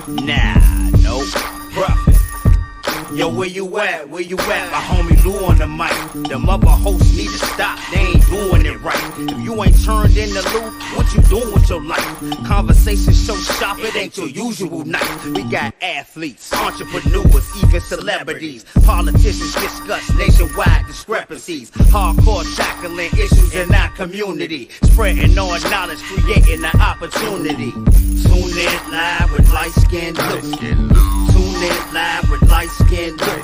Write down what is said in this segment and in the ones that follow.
Nah, nope. Profit. Yo, where you at? Where you at? My homie Lou on the mic. Them other hosts need to stop. They ain't doing it right. If you ain't turned in the loop, what you doing with your life? Conversations so sharp, it ain't your usual night. We got athletes, entrepreneurs, even celebrities. Politicians discuss nationwide discrepancies. Hardcore tackling issues in our community. Spreading our knowledge, creating an opportunity. Tune in live with Liteskin Lou. Tune in live with Liteskin Lou.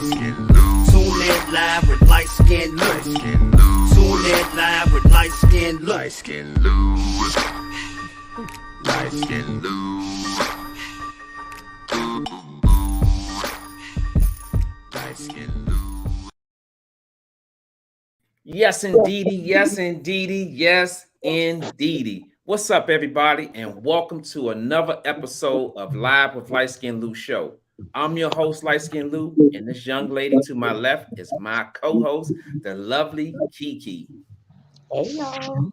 Tune in live with Liteskin Lou. Tune in live with Liteskin Lou. Liteskin Lou. Liteskin Lou. Liteskin Lou. Yes, indeedy. Yes, indeedy. Yes, indeedy. What's up, everybody, and welcome to another episode of Live with Liteskin Lou show. I'm your host, Liteskin Lou, and this young lady to my left is my co-host, the lovely Kiki. Hey, y'all.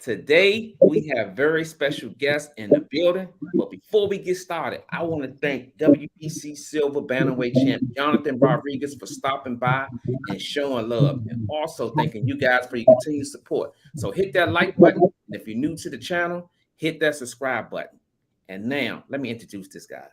Today, we have very special guests in the building, but before we get started, I want to thank WBC Silver Bantamweight champ Jonathan Rodriguez for stopping by and showing love, and also thanking you guys for your continued support. So hit that like button, and if you're new to the channel, hit that subscribe button. And now, let me introduce this guy.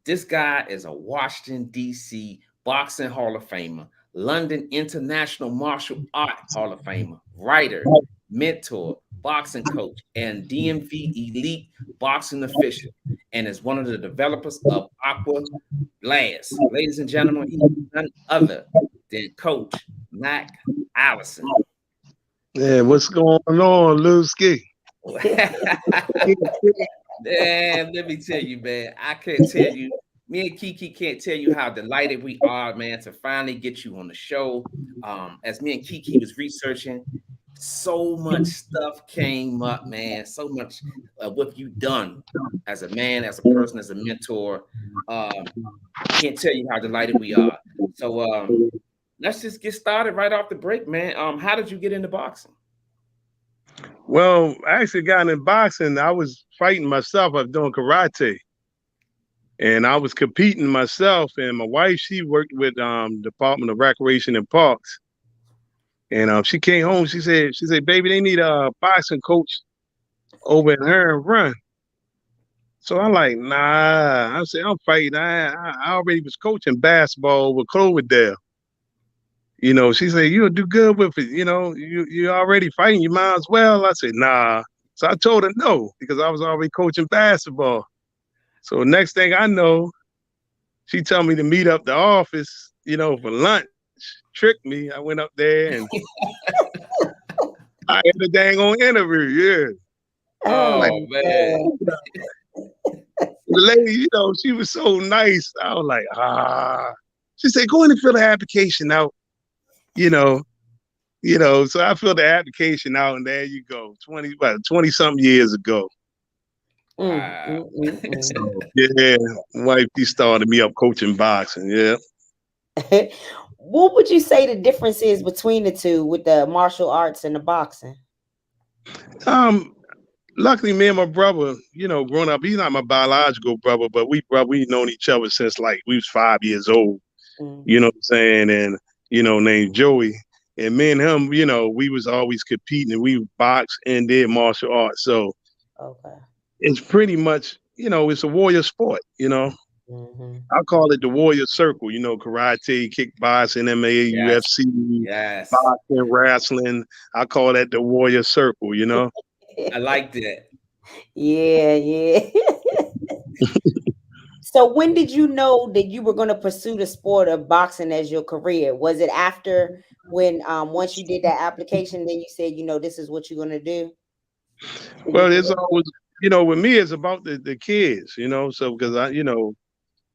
This guy is a Washington, D.C. boxing Hall of Famer, London International Martial Art Hall of Famer, writer, mentor, boxing coach, and DMV Elite boxing official, and is one of the developers of AquaBlast. Ladies and gentlemen, he is none other than Coach Mack Allison. Yeah, what's going on, Liteskin? Man, let me tell you, man, I can't tell you. Me and Kiki can't tell you how delighted we are, man, to finally get you on the show. As me and Kiki was researching, so much stuff came up, man. So much of what you've done as a man, as a person, as a mentor. Can't tell you how delighted we are. So let's just get started right off the break, man. How did you get into boxing? Well, I actually got in boxing. I was fighting myself. I was doing karate. And I was competing myself. And my wife, she worked with Department of Recreation and Parks. And she came home. She said, baby, they need a boxing coach over in her and run. So I'm like, nah. I said, I'm fighting. I already was coaching basketball with Cloverdale. You know, she said, you'll do good with it. You know, you're already fighting. You might as well. I said, nah. So I told her no, because I was already coaching basketball. So next thing I know, she told me to meet up the office, you know, for lunch. Tricked me. I went up there and I had a dang on interview. Yeah. Oh, like, man. The lady, you know, she was so nice. I was like, She said, go in and fill the application out. You know, so I filled the application out, and there you go. 20-something years ago. Wow. So, yeah, wife, she started me up coaching boxing. Yeah. What would you say the difference is between the two with the martial arts and the boxing? Luckily, me and my brother, you know, growing up, he's not my biological brother, but we've known each other since like we was 5 years old. You know what I'm saying? And you know, named Joey. And me and him, you know, we was always competing, and we boxed and did martial arts. So okay, it's pretty much, you know, it's a warrior sport, you know. I call it the warrior circle, you know, karate, kickboxing, MMA, UFC, boxing, wrestling. I call that the warrior circle, you know. I like that. Yeah. So when did you know that you were going to pursue the sport of boxing as your career? Was it after when once you did that application, then you said, you know, this is what you're going to do? Well, it's always, you know, with me, it's about the kids, you know, so because I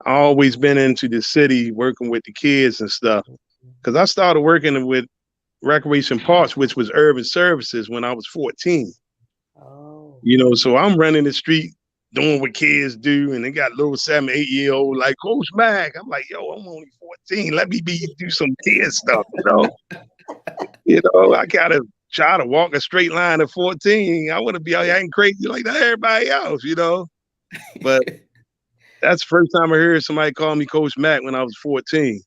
always been into the city working with the kids and stuff, because I started working with Recreation Parks, which was urban services, when I was 14. Oh. You know, so I'm running the street doing what kids do, and they got little 7, 8-year-old like Coach Mack. I'm like, yo, I'm only 14. Let me do some kid stuff, you know. You know, I gotta try to walk a straight line at 14. I want to be out here acting crazy like that everybody else, you know. But That's the first time I heard somebody call me Coach Mack when I was 14.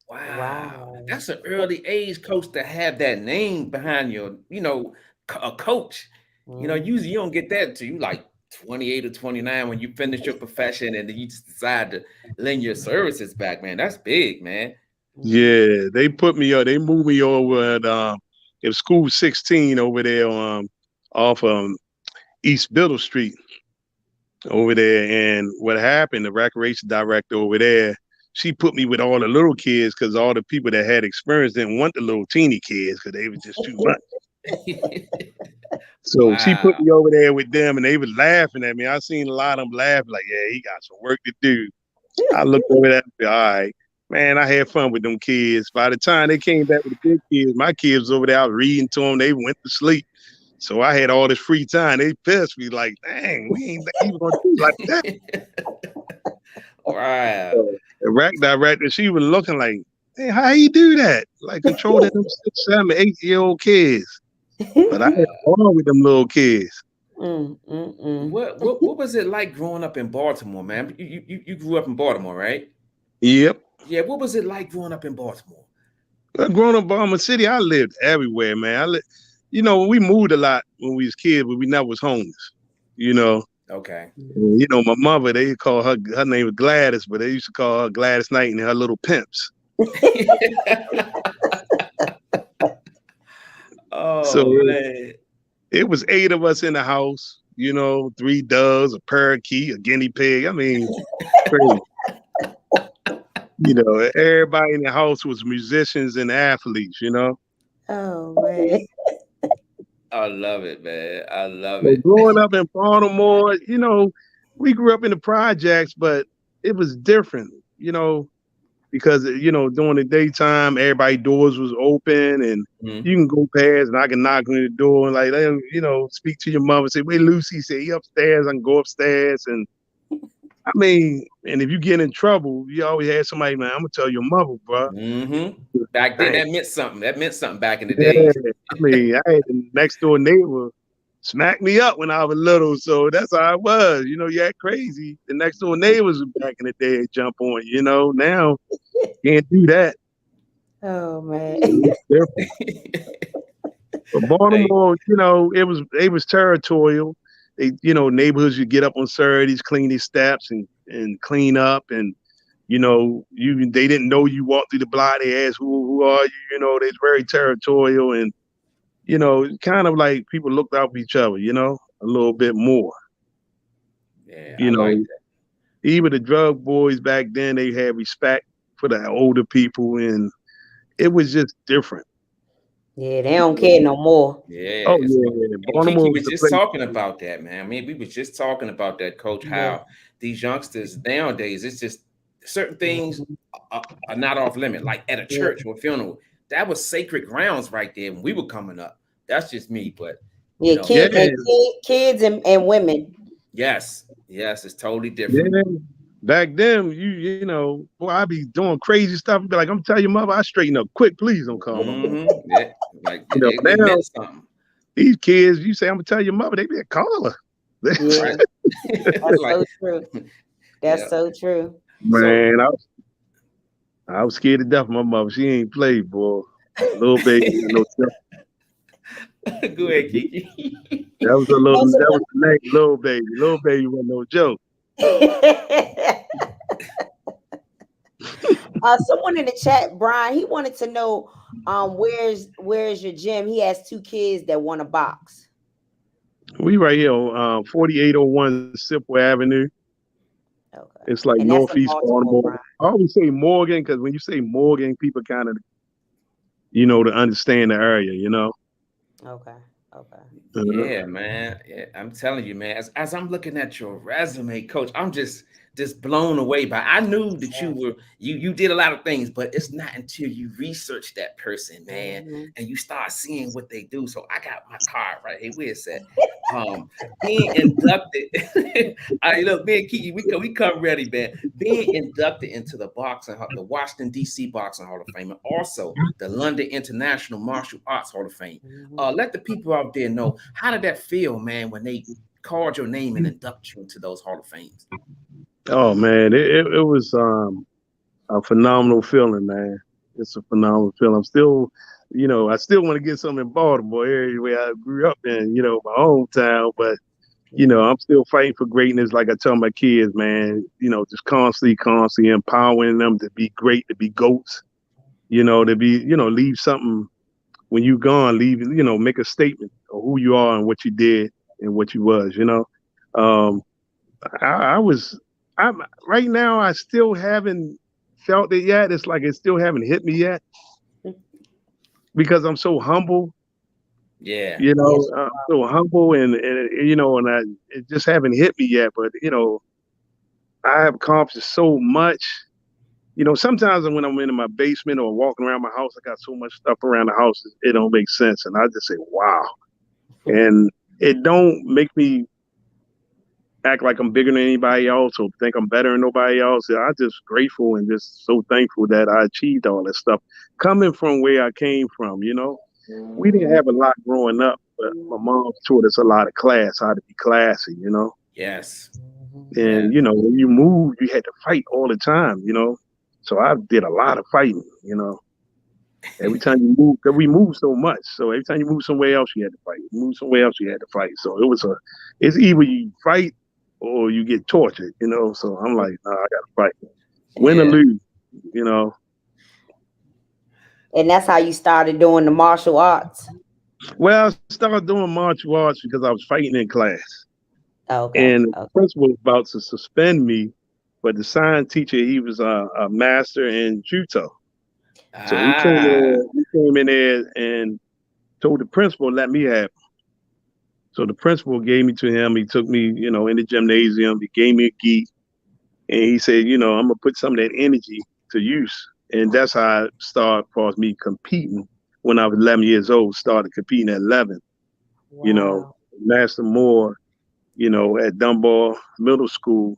Wow. That's an early age, coach, to have that name behind your, a coach. Usually you don't get that until you like 28 or 29 when you finish your profession and then you just decide to lend your services back, man. That's big, man. Yeah, they put me they moved me over at it was school 16 over there off East Biddle Street over there. And what happened, the recreation director over there, she put me with all the little kids because all the people that had experience didn't want the little teeny kids because they were just too much. So she put me over there with them and they were laughing at me. I seen a lot of them laughing like, yeah, he got some work to do. I looked over that, all right. Man, I had fun with them kids. By the time they came back with the big kids, my kids over there, I was reading to them. They went to sleep. So I had all this free time. They pissed me like, dang, we ain't even going to do like that. Wow. So the rec director, she was looking like, hey, how you do that? Like controlling them 6, 7, 8-year-old kids. But I had fun with them little kids. What was it like growing up in Baltimore, man? You grew up in Baltimore, right? Yep. Yeah, what was it like growing up in Baltimore? Growing up in Baltimore City, I lived everywhere, man. We moved a lot when we was kids, but we never was homeless. Okay. My mother, they call her name was Gladys, but they used to call her Gladys Knight and her little pimps. Man. It was 8 of us in the house, 3 doves, a parakeet, a guinea pig. I mean, crazy. Everybody in the house was musicians and athletes, Oh, man. I love it, man. I love it. Growing up in Baltimore, we grew up in the projects, but it was different, because, during the daytime, everybody's doors was open and you can go past and I can knock on the door and like, speak to your mother, say, wait, Lucy, say, he upstairs, I can go upstairs. And I mean, and if you get in trouble, you always had somebody, man, I'm gonna tell your mother, bro. Back then, that meant something. That meant something back in the day. days. I mean, I had the next door neighbor smack me up when I was little, so that's how I was. You act crazy. The next door neighbors back in the day would jump on you. Now can't do that. Oh man. But Baltimore, it was territorial. They, neighborhoods, you get up on Saturdays, clean their steps and clean up. And, they didn't know you walked through the block. They asked, who are you? They're very territorial. And, kind of like people looked out for each other, a little bit more. Yeah, I like that. Even the drug boys back then, they had respect for the older people. And it was just different. Yeah, they don't care no more. Yeah. Oh, yeah. Baltimore was just talking about that, man. I mean, we was just talking about that, Coach, how these youngsters nowadays, it's just certain things are not off limit. Like at a church or a funeral, that was sacred grounds right there when we were coming up. That's just me, but kids and women. Yes, it's totally different. Yeah. Back then, boy, I be doing crazy stuff. Be like, I'm telling your mother, I straighten up quick. Please don't call me. Yeah, like they meant something. These kids, you say, I'm gonna tell your mother, they be a caller. Yeah. That's so true. That's so true. Man, I was scared to death of my mother. She ain't played, boy. Little baby, no Go ahead, Kiki. That was the name, little baby. Little baby wasn't no joke. Someone in the chat, Brian, he wanted to know where's your gym. He has 2 kids that want a box. We right here on 4801 Sipple Avenue. Okay. It's like Northeast Baltimore. I always say Morgan because when you say Morgan, people kind of to understand the area, Okay. Yeah, man. Yeah, I'm telling you, man. As I'm looking at your resume, Coach, I'm just blown away by. I knew that you did a lot of things, but it's not until you research that person, man, and you start seeing what they do. So I got my card right here. Where's that? Being inducted. Look, me and Kiki, we come ready, man. Being inducted into the Washington D.C. Boxing Hall of Fame, and also the London International Martial Arts Hall of Fame. Let the people out there know, how did that feel, man, when they called your name and induct you into those Hall of Fames? Oh man, it was a phenomenal feeling, man. It's a phenomenal feeling. I'm still, I still want to get something in Baltimore, area where I grew up in, my hometown. But I'm still fighting for greatness. Like I tell my kids, man, just constantly empowering them to be great, to be goats. To be, leave something when you gone. Leave, make a statement of who you are and what you did and what you was. Um, I was, I'm right now. I still haven't felt it yet. It's like it still haven't hit me yet because I'm so humble. Yeah. I'm so humble and I it just haven't hit me yet. But I have accomplished so much. Sometimes when I'm in my basement or walking around my house, I got so much stuff around the house, it don't make sense, and I just say, "Wow," and it don't make me act like I'm bigger than anybody else or think I'm better than nobody else. I'm just grateful and just so thankful that I achieved all that stuff coming from where I came from. We didn't have a lot growing up, but my mom taught us a lot of class, how to be classy. Yes. And when you moved, you had to fight all the time. So I did a lot of fighting. Every time you move, because we moved so much. So every time you move somewhere else, you had to fight. Move somewhere else, you had to fight. So it's either you fight or you get tortured, So I'm like, nah, I gotta fight. Win or lose, And that's how you started doing the martial arts. Well, I started doing martial arts because I was fighting in class. Okay. And the principal was about to suspend me, but the science teacher, he was a master in judo. So he came in there and told the principal, let me have him. So the principal gave me to him. He took me, in the gymnasium. He gave me a gi. And he said, I'm going to put some of that energy to use. And that's how I started for me competing when I was 11 years old, started competing at 11. Wow. Master Moore, at Dunbar Middle School,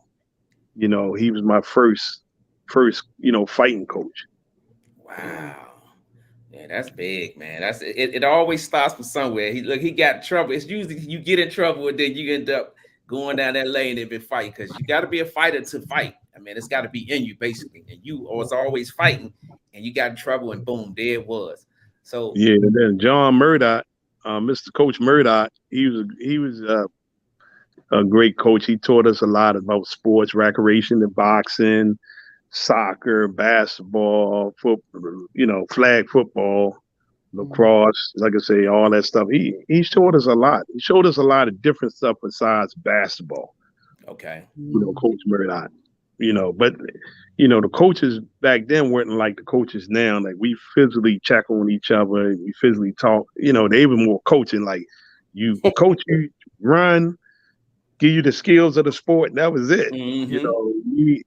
he was my first, fighting coach. Wow. Yeah, that's big, man. That's it. It always starts from somewhere. He got in trouble. It's usually you get in trouble and then you end up going down that lane and been fighting because you got to be a fighter to fight. I mean, it's got to be in you basically, and you was always fighting, and you got in trouble, and boom, there it was. So yeah, and then John Murdoch, Mr. Coach Murdoch, he was a great coach. He taught us a lot about sports, recreation, and boxing, soccer, basketball, flag football, lacrosse, like I say, all that stuff. He taught us a lot. He showed us a lot of different stuff besides basketball. Okay. Coach Murdoch. But the coaches back then weren't like the coaches now. Like we physically check on each other, we physically talk. They were more coaching. Like you coach, you run, give you the skills of the sport, and that was it. You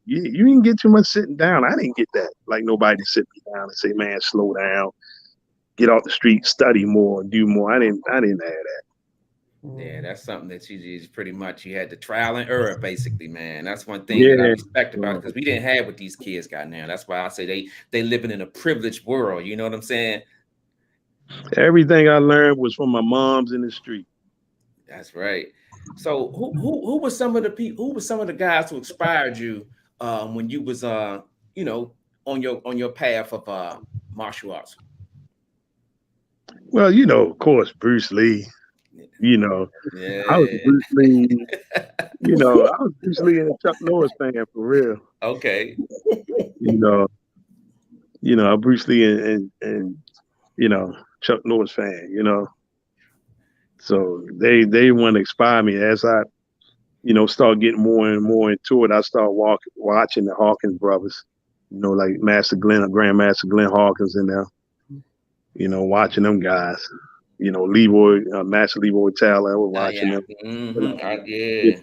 didn't get too much sitting down. I didn't get that. Like nobody to sit me down and say, "Man, slow down, get off the street, study more, do more." I didn't have that. Yeah, that's something that you just pretty much you had to trial and error, basically, man. That's one thing that I respect about it because we didn't have what these kids got now. That's why I say they living in a privileged world. You know what I'm saying? Everything I learned was from my moms in the street. That's right. So who were some of the people? Who were some of the guys who inspired you when you was on your path of martial arts? Well, of course, Bruce Lee. I was Bruce Lee. I was Bruce Lee and a Chuck Norris fan for real. Okay. Bruce Lee and Chuck Norris fan. So they want to inspire me as I, start getting more and more into it. I start watching the Hawkins brothers, like Master Glenn or Grandmaster Glenn Hawkins in there. Watching them guys. Leroy, Master Leroy Taylor, I was watching them. Yeah.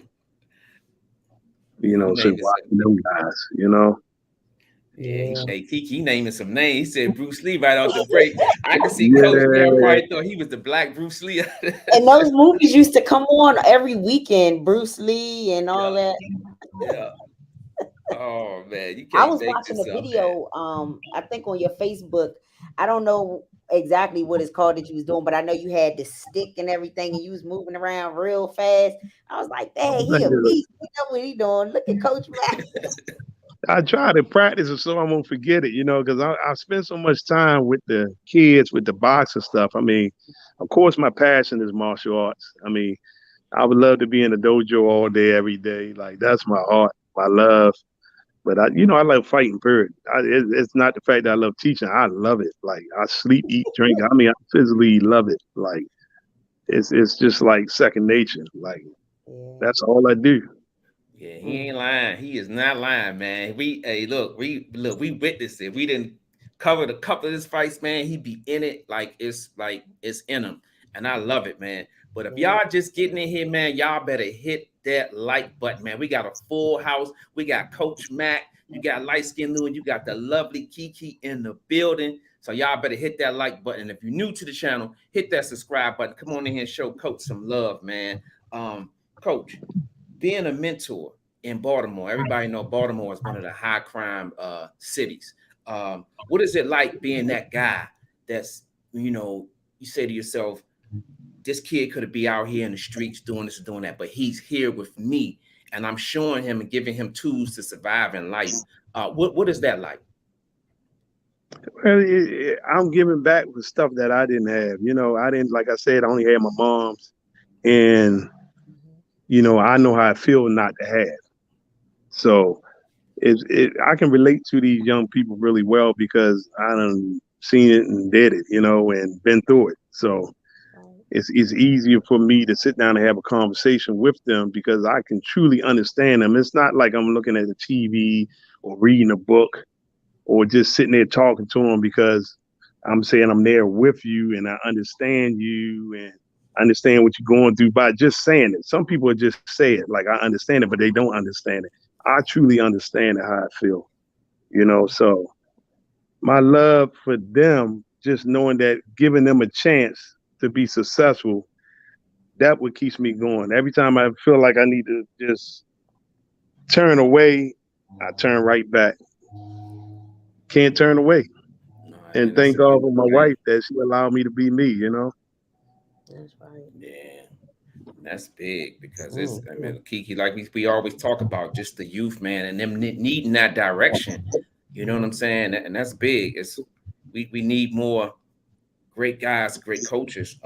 So watching them guys, Yeah, he naming some names. He said Bruce Lee right off the break. I can see Coach Mack probably thought he was the black Bruce Lee. And those movies used to come on every weekend, Bruce Lee and all that. Yeah. Oh man, you can't. I was watching a video, I think on your Facebook. I don't know exactly what it's called that you was doing, but I know you had the stick and everything, and you was moving around real fast. I was like, "Dang, he a beast! He what he doing. Look at Coach Mack. I try to practice it so I won't forget it, because I spend so much time with the kids, with the boxing stuff. I mean, of course, my passion is martial arts. I mean, I would love to be in the dojo all day, every day. Like, that's my art, my love. But I love fighting, period. It's not the fact that I love teaching. I love it. Like, I sleep, eat, drink. I mean, I physically love it. Like, it's just like second nature. Like, that's all I do. Yeah, he ain't lying. He is not lying, man. We witnessed it. We didn't cover a couple of his fights, man. He be in it like it's in him, and I love it, man. But if y'all just getting in here, man, y'all better hit that like button, man. We got a full house. We got Coach Mack, you got Liteskin Lou, and you got the lovely Kiki in the building. So y'all better hit that like button. If you're new to the channel, hit that subscribe button. Come on in here and show Coach some love, man. Coach, being a mentor in Baltimore, everybody know Baltimore is one of the high crime cities. What is it like being that guy that's, you say to yourself, this kid could be out here in the streets doing this and doing that, but he's here with me and I'm showing him and giving him tools to survive in life. What is that like? Well, I'm giving back with stuff that I didn't have. I didn't, like I said, I only had my mom's, and I know how I feel not to have. So I can relate to these young people really well because I done seen it and did it, and been through it. So it's easier for me to sit down and have a conversation with them because I can truly understand them. It's not like I'm looking at the TV or reading a book or just sitting there talking to them because I'm saying I'm there with you and I understand you and understand what you're going through by just saying it. Some people just say it like I understand it, but they don't understand it. I truly understand it, how I feel, so my love for them, just knowing that giving them a chance to be successful, that what keeps me going. Every time I feel like I need to just turn away, I turn right back. Can't turn away. And thank God for my wife that she allowed me to be me, That's right. Yeah, that's big because it's, Kiki, like we always talk about, just the youth, man, and them needing that direction. You know what I'm saying? And that's big. We need more great guys, great coaches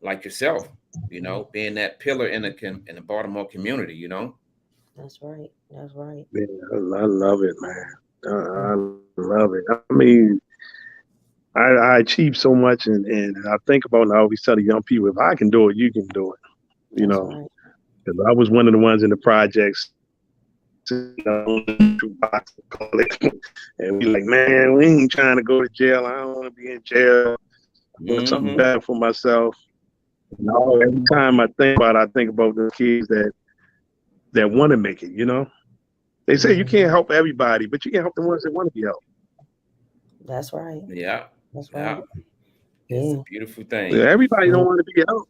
like yourself, being that pillar in the Baltimore community, That's right. That's right. Yeah, I love it, man. I love it. I mean, I achieve so much, and I think about, and I always tell the young people, if I can do it, you can do it. Because I was one of the ones in the projects, and we like, man, we ain't trying to go to jail. I don't want to be in jail. I want something better for myself. Every time I think about the kids that want to make it. They say you can't help everybody, but you can help the ones that want to be helped. That's right. Yeah, that's right. It's a beautiful thing. Yeah, everybody don't want to be helped.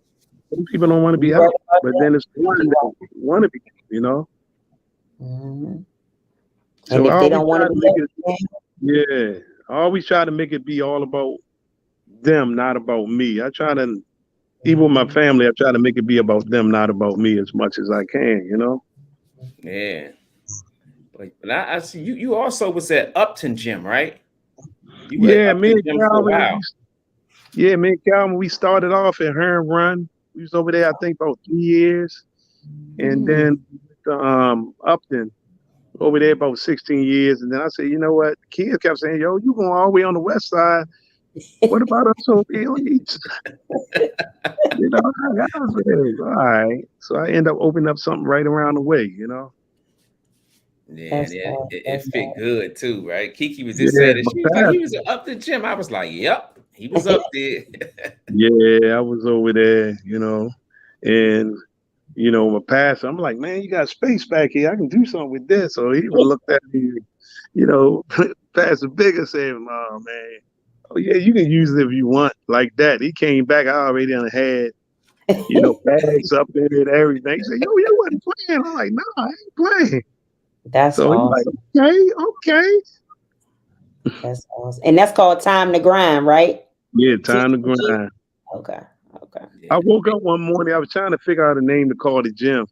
Some people don't want to be helped, but then it's one that want to be, So and if they don't want to be I always try to make it be all about them, not about me. I try to, even with my family, I try to make it be about them, not about me, as much as I can. Yeah. But I see you also was at Upton Gym, right? Me and Calvin, we started off at Hearn Run. We was over there, I think, about 3 years. And then Upton, over there about 16 years. And then I said, you know what? The kids kept saying, yo, you going all the way on the west side. What about us over here on the east side? I was like, all right. So I end up opening up something right around the way, Yeah, it fit good too, right? Kiki was just saying that she was like, he was up the gym. I was like, yep, he was up there. Yeah, I was over there, and my pastor, I'm like, man, you got space back here. I can do something with this. So he looked at me, Pastor Bigger said, oh man, oh yeah, you can use it if you want, like that. He came back, I already had, bags up in it, everything. He said, yo, you wasn't playing. I'm like, no, I ain't playing. That's so awesome. Like, okay. That's awesome. And that's called Time to Grind, right? Yeah, Time to Grind. Okay. I woke up one morning, I was trying to figure out a name to call the gym.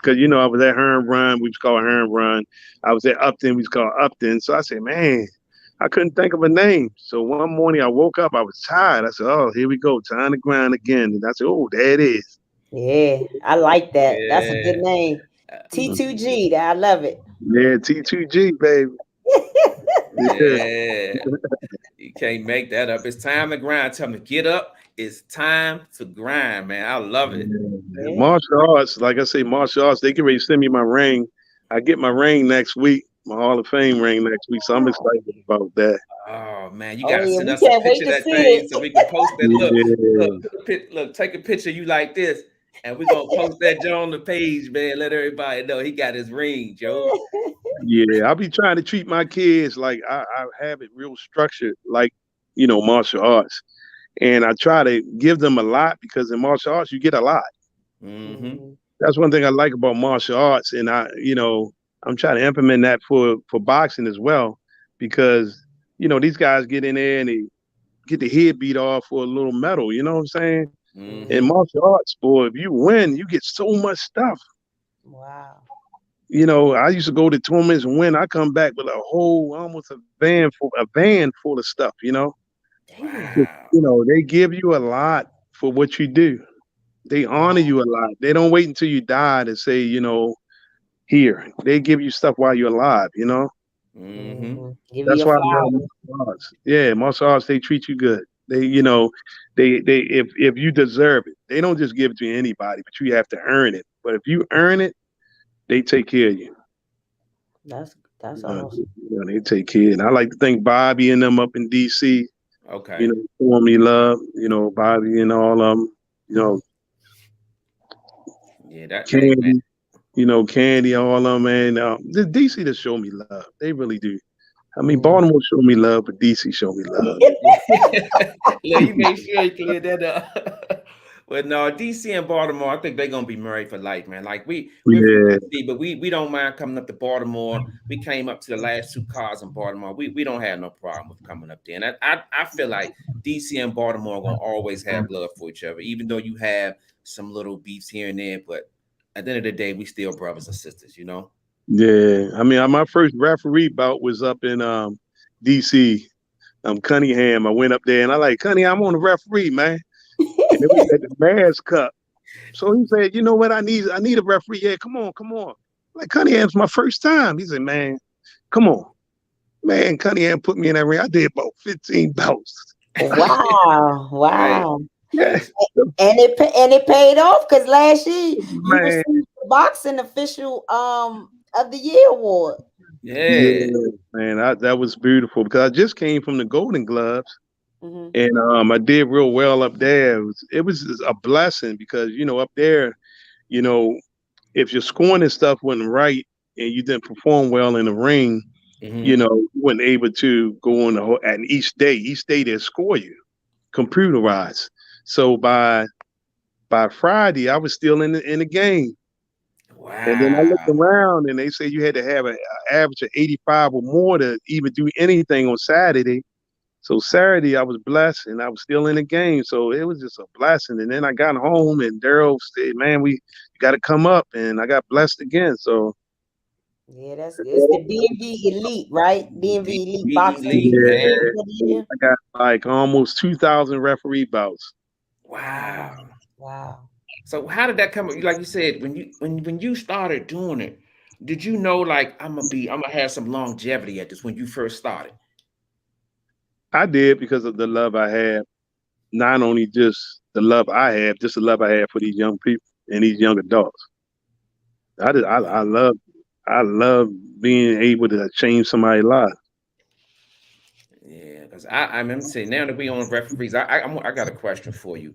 because I was at Hearn Run, we was called Hearn Run. I was at Upton, we was called Upton. So I said, man, I couldn't think of a name. So one morning I woke up, I was tired. I said, oh, here we go, time to grind again. And I said, oh, there it is. Yeah, I like that. Yeah. That's a good name. T2G. I love it. Yeah, T2G, baby. Yeah. You can't make that up. It's time to grind. Tell me to get up. It's time to grind, man. I love it. Yeah. Martial arts, like I say, martial arts, they get ready to send me my ring. I get my ring next week, my Hall of Fame ring next week. So I'm excited about that. Oh man, you gotta send us we a can't wait picture to of that see thing it. so we can post that. Yeah. Look, take a picture of you like this, and we're gonna post that Joe on the page, man. Let everybody know he got his ring, Joe. Yeah, I'll be trying to treat my kids like I have it real structured, like, martial arts. And I try to give them a lot because in martial arts, you get a lot. Mm-hmm. That's one thing I like about martial arts. And I'm trying to implement that for boxing as well, because, these guys get in there and they get the head beat off for a little medal. You know what I'm saying? Mm-hmm. In martial arts, boy, if you win, you get so much stuff. Wow. I used to go to tournaments and win. I come back with almost a van full of stuff, Wow. They give you a lot for what you do. They honor you a lot. They don't wait until you die to say, here. They give you stuff while you're alive, Mm-hmm. That's why I love martial arts. Yeah, martial arts, they treat you good. They, if you deserve it, they don't just give it to anybody, but you have to earn it. But if you earn it, they take care of you. That's awesome. They take care. And I like to thank Bobby and them up in DC. Okay. For me love, Bobby and all of them, Yeah, that Candy, Candy, all of them, man. The DC to show me love. They really do. I mean, Baltimore showed me love, but DC showed me love. Yeah, you make sure you clear that up. Well, no, DC and Baltimore, I think they're gonna be married for life, man. Like we're from DC, but we don't mind coming up to Baltimore. We came up to the last 2 cars in Baltimore. We don't have no problem with coming up there. And I feel like DC and Baltimore are gonna always have love for each other, even though you have some little beefs here and there. But at the end of the day, we still brothers and sisters, Yeah, I mean, my first referee bout was up in DC, Cunningham. I went up there and I like, Cunningham, I'm on the referee, man. And it was at the Mass Cup. So he said, you know what, I need a referee. Yeah, come on. Like, Cunningham's my first time. He said, man, come on. Man, Cunningham put me in that ring. I did about 15 bouts. Wow. Right. Yeah. And it paid off because last year you received the boxing official of the year award. Yeah, man, that was beautiful because I just came from the Golden Gloves. And I did real well up there. It was a blessing because, up there, if your scoring and stuff wasn't right and you didn't perform well in the ring, you weren't able to go on and each day they score you computerized. So by Friday, I was still in the game. Wow. And then I looked around and they say you had to have an average of 85 or more to even do anything on Saturday. So Saturday I was blessed and I was still in the game. So it was just a blessing. And then I got home and Daryl said, man, you got to come up. And I got blessed again. So yeah, it's the DMV Elite, right? DMV Elite boxing. Yeah. I got like almost 2,000 referee bouts. Wow. So how did that come? Like you said, when you started doing it, did you know like I'm gonna have some longevity at this when you first started? I did because of the love I had. Not only just the love I have, just the love I have for these young people and these young adults. I love being able to change somebody's life. Yeah, because I'm saying now that we on referees, I got a question for you.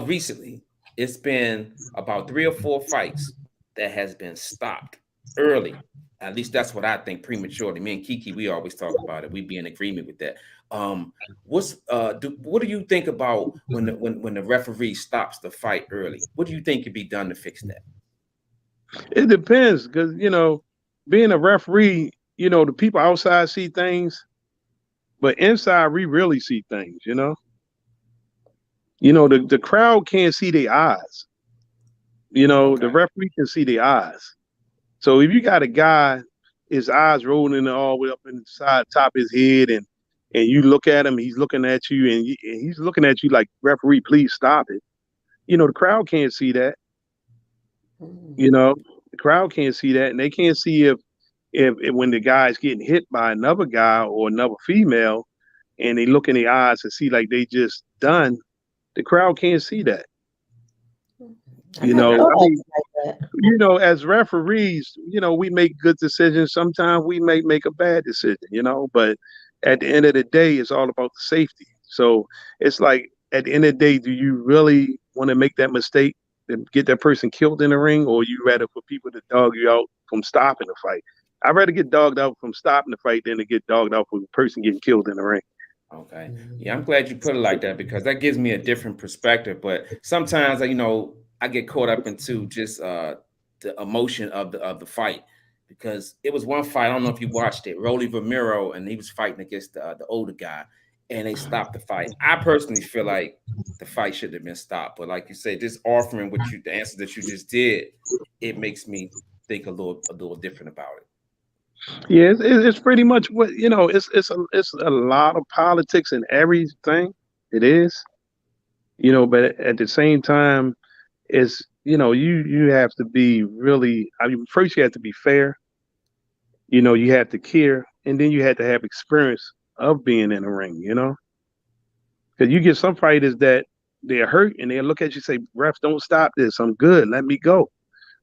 Recently, it's been about 3 or 4 fights that has been stopped early. At least that's what I think, prematurely. Me and Kiki, we always talk about it. We be in agreement with that. What do you think about when the referee stops the fight early? What do you think could be done to fix that? It depends, because being a referee, the people outside see things, but inside we really see things. The crowd can't see their eyes. You know, Okay. the referee can see the eyes. So if you got a guy, his eyes rolling all the way up in the side, top of his head, and you look at him, he's looking at you, and he's looking at you like, referee, please stop it. You know, the crowd can't see that. You know, the crowd can't see that, and they can't see if when the guy's getting hit by another guy or another female, and they look in the eyes and see like they just done. The crowd can't see that. You know, I mean, you know, as referees, you know, we make good decisions. Sometimes we may make a bad decision, you know, but at the end of the day, it's all about the safety. So it's like, at the end of the day, do you really want to make that mistake and get that person killed in the ring, or you rather for people to dog you out from stopping the fight? I'd rather get dogged out from stopping the fight than to get dogged out for the person getting killed in the ring. Okay. Yeah, I'm glad you put it like that, because that gives me a different perspective. But sometimes, you know, I get caught up into just the emotion of the fight, because it was one fight. I don't know if you watched it, Rolly Romero, and he was fighting against the older guy, and they stopped the fight. I personally feel like the fight should have been stopped, but like you said, just offering the answer that you just did, it makes me think a little different about it. Yeah, it's pretty much what, you know. It's a lot of politics in everything. It is, you know, but at the same time, it's, you know, you have to be really. I mean, first you have to be fair. You know, you have to care, and then you have to have experience of being in the ring. You know, because you get some fighters that they're hurt and they look at you and say, "Ref, don't stop this. I'm good. Let me go.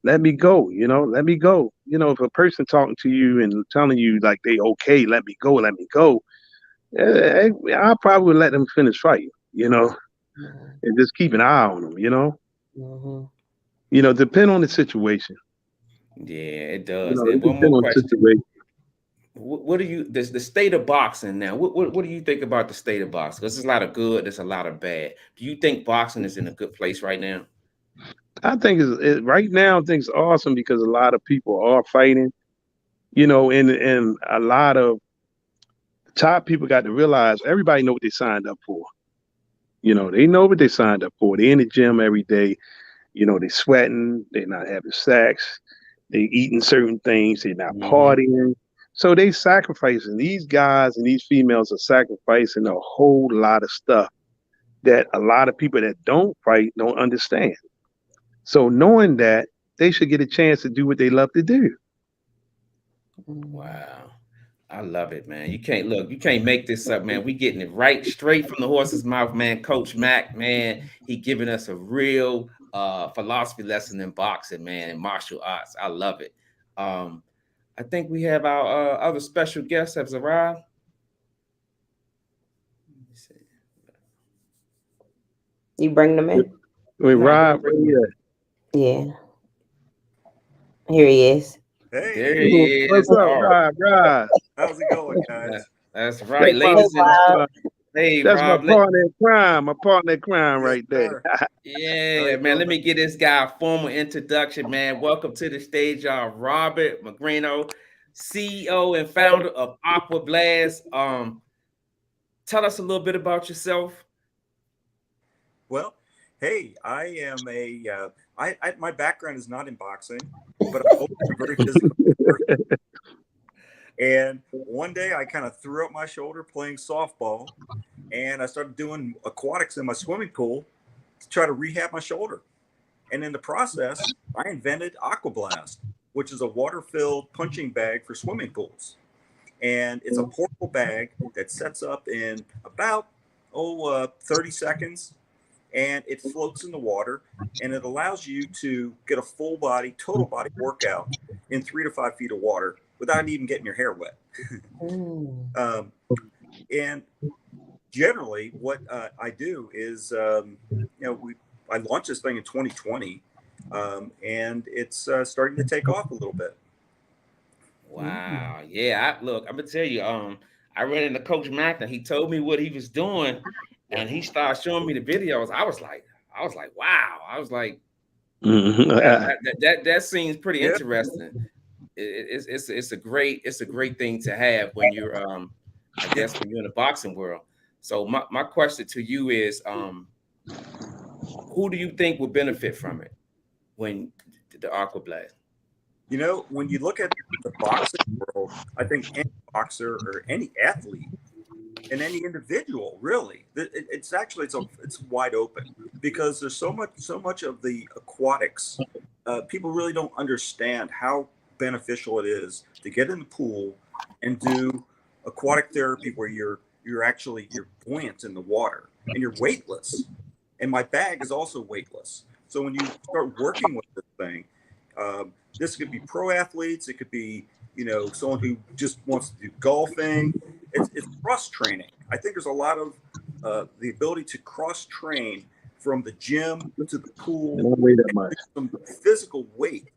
Let me go, you know, let me go." You know, if a person talking to you and telling you like they okay, let me go, I probably would let them finish fighting, you know, and just keep an eye on them, you know. You know, depend on the situation. Yeah, it You does. know, And it one depend more on the question. situation. What do you, the state of boxing now? What do you think about the state of boxing? Because there's a lot of good, there's a lot of bad. Do you think boxing is in a good place right now? I think right now, I think it's awesome because a lot of people are fighting, you know, and a lot of top people got to realize everybody know what they signed up for. You know, they know what they signed up for. They in the gym every day. You know, they sweating, they're not having sex, they eating certain things, they're not partying. So they sacrificing. These guys and these females are sacrificing a whole lot of stuff that a lot of people that don't fight don't understand. So knowing that, they should get a chance to do what they love to do. Wow. I love it, man. You can't make this up, man. We getting it right straight from the horse's mouth, man. Coach Mack, man, he giving us a real philosophy lesson in boxing, man, and martial arts. I love it. I think we have our other special guests have arrived. You bring them in? Wait, Rob, yeah. Here he is. Hey, there he what's is. up, Rob? how's it going, guys? That's right, ladies and hey, that's Rob, my partner in crime. My partner in crime, Yes, right there. yeah, man. Let me give this guy a formal introduction, man. Welcome to the stage, Robert Magrino, CEO and founder of AquaBlast. Tell us a little bit about yourself. Well, hey, I am my background is not in boxing, but I'm always a very physical person. And one day I kind of threw up my shoulder playing softball, and I started doing aquatics in my swimming pool to try to rehab my shoulder. And in the process, I invented AquaBlast, which is a water-filled punching bag for swimming pools. And it's a portable bag that sets up in about 30 seconds, and it floats in the water, and it allows you to get a full body, total body workout in 3 to 5 feet of water without even getting your hair wet. And generally, what I do is, I launched this thing in 2020, and it's starting to take off a little bit. Wow. Yeah. I'm gonna tell you. I ran into Coach Mack, and he told me what he was doing, and he started showing me the videos. I was like, wow. I was like, that seems pretty interesting. It's a great thing to have when you're I guess when you're in the boxing world. So my question to you is, who do you think will benefit from it? when the AquaBlast? You know, when you look at the boxing world, I think any boxer or any athlete and any individual, really, it's actually it's wide open, because there's so much of the aquatics. People really don't understand how beneficial it is to get in the pool and do aquatic therapy, where you're buoyant in the water and you're weightless. And my bag is also weightless. So when you start working with this thing, this could be pro athletes. It could be, you know, someone who just wants to do golfing. It's cross training. I think there's a lot of the ability to cross train from the gym to the pool, some physical weight.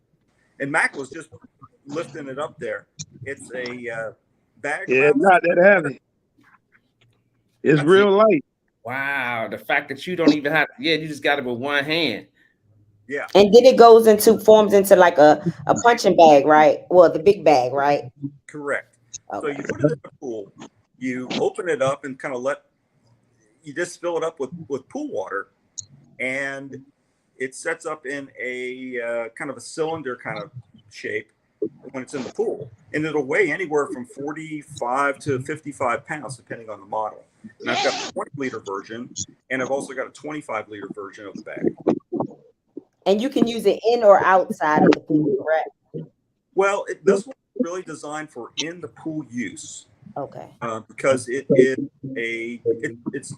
And Mack was just lifting it up there. It's a bag. Yeah, it's not that heavy. It's real light. Wow, the fact that you don't even have, you just got it with one hand. Yeah. And then it forms into like a punching bag, right? Well, the big bag, right? Correct. Okay. So you put it in the pool, you open it up and kind of you just fill it up with pool water, and it sets up in a kind of a cylinder kind of shape when it's in the pool. And it'll weigh anywhere from 45 to 55 pounds, depending on the model. And I've got a 20-liter version, and I've also got a 25-liter version of the bag. And you can use it in or outside of the pool, correct? Well, this one's really designed for in the pool use. Okay. Because it's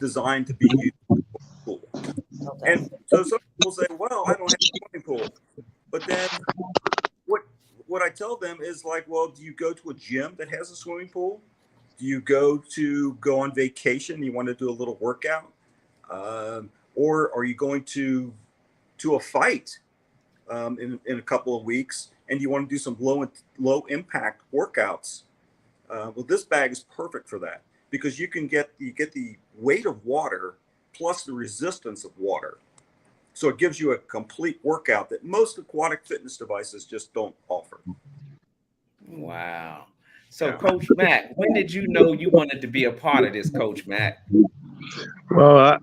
designed to be used in the pool. Okay. And so some people say, well, I don't have a swimming pool. But then what I tell them is like, well, do you go to a gym that has a swimming pool? Do you go on vacation? You want to do a little workout? Or are you going to a fight in a couple of weeks, and you want to do some low impact workouts? Well, this bag is perfect for that, because you get the weight of water plus the resistance of water. So it gives you a complete workout that most aquatic fitness devices just don't offer. Wow. So, Coach Mack, when did you know you wanted to be a part of this, Coach Mack? Well,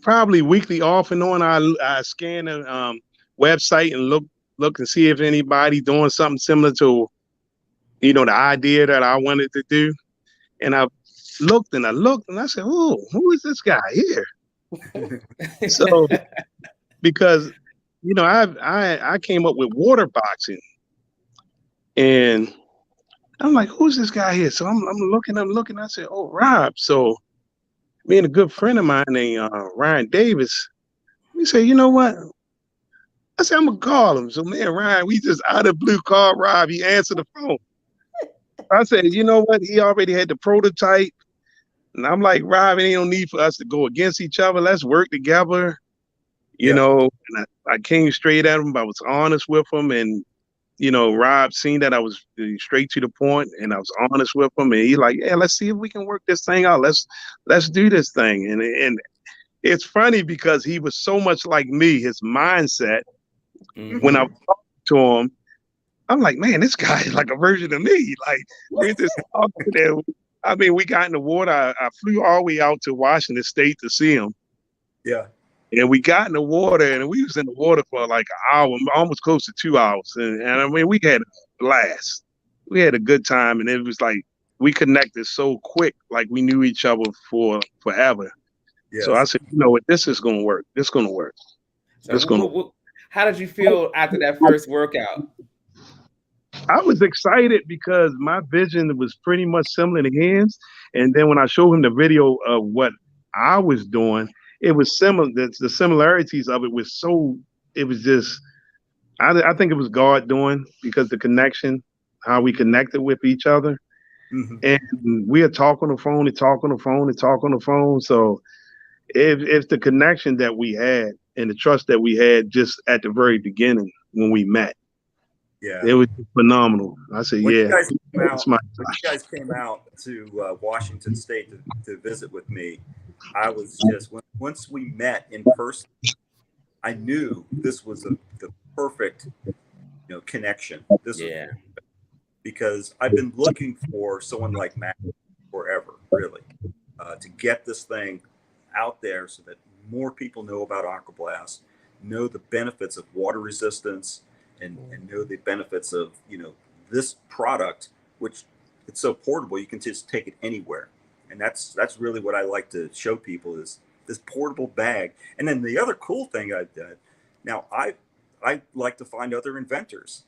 probably weekly off and on, I scan the website and look and see if anybody doing something similar to, the idea that I wanted to do. And I looked and I said, oh, who is this guy here? So, because, I came up with water boxing, and I'm like, who's this guy here? So I'm looking. I said, oh, Rob. So me and a good friend of mine named Ryan Davis, we said, you know what? I said, I'm going to call him. So me and Ryan, we just out of blue called Rob. He answered the phone. I said, you know what? He already had the prototype. And I'm like, Rob, it ain't no need for us to go against each other. Let's work together. You know, and I came straight at him. I was honest with him. And, Rob seen that I was straight to the point, and I was honest with him. And he like, yeah, let's see if we can work this thing out. Let's do this thing. And it's funny because he was so much like me, his mindset. Mm-hmm. When I talked to him, I'm like, man, this guy is like a version of me. Like, we're just talking there. I mean, we got in the water. I flew all the way out to Washington State to see him. Yeah. And we got in the water, and we was in the water for like an hour, almost close to 2 hours. And I mean, we had a blast. We had a good time, and it was like we connected so quick, like we knew each other for forever. Yes. So I said, you know what, this is going to work. This is going to work. So how did you feel after that first workout? I was excited because my vision was pretty much similar to his. And then when I showed him the video of what I was doing, it was similar. The similarities of it was just, I think it was God doing, because the connection, how we connected with each other. Mm-hmm. And we had talk on the phone and talk on the phone and talk on the phone. So it's the connection that we had and the trust that we had just at the very beginning when we met. Yeah, it was phenomenal. I said, when you guys came out to Washington State to visit with me, I was just, once we met in person, I knew this was the perfect, connection. Because I've been looking for someone like Mack forever, really, to get this thing out there so that more people know about AquaBlast, know the benefits of water resistance and know the benefits of, this product, which it's so portable, you can just take it anywhere. And that's really what I like to show people is this portable bag. And then the other cool thing I've done, now I like to find other inventors.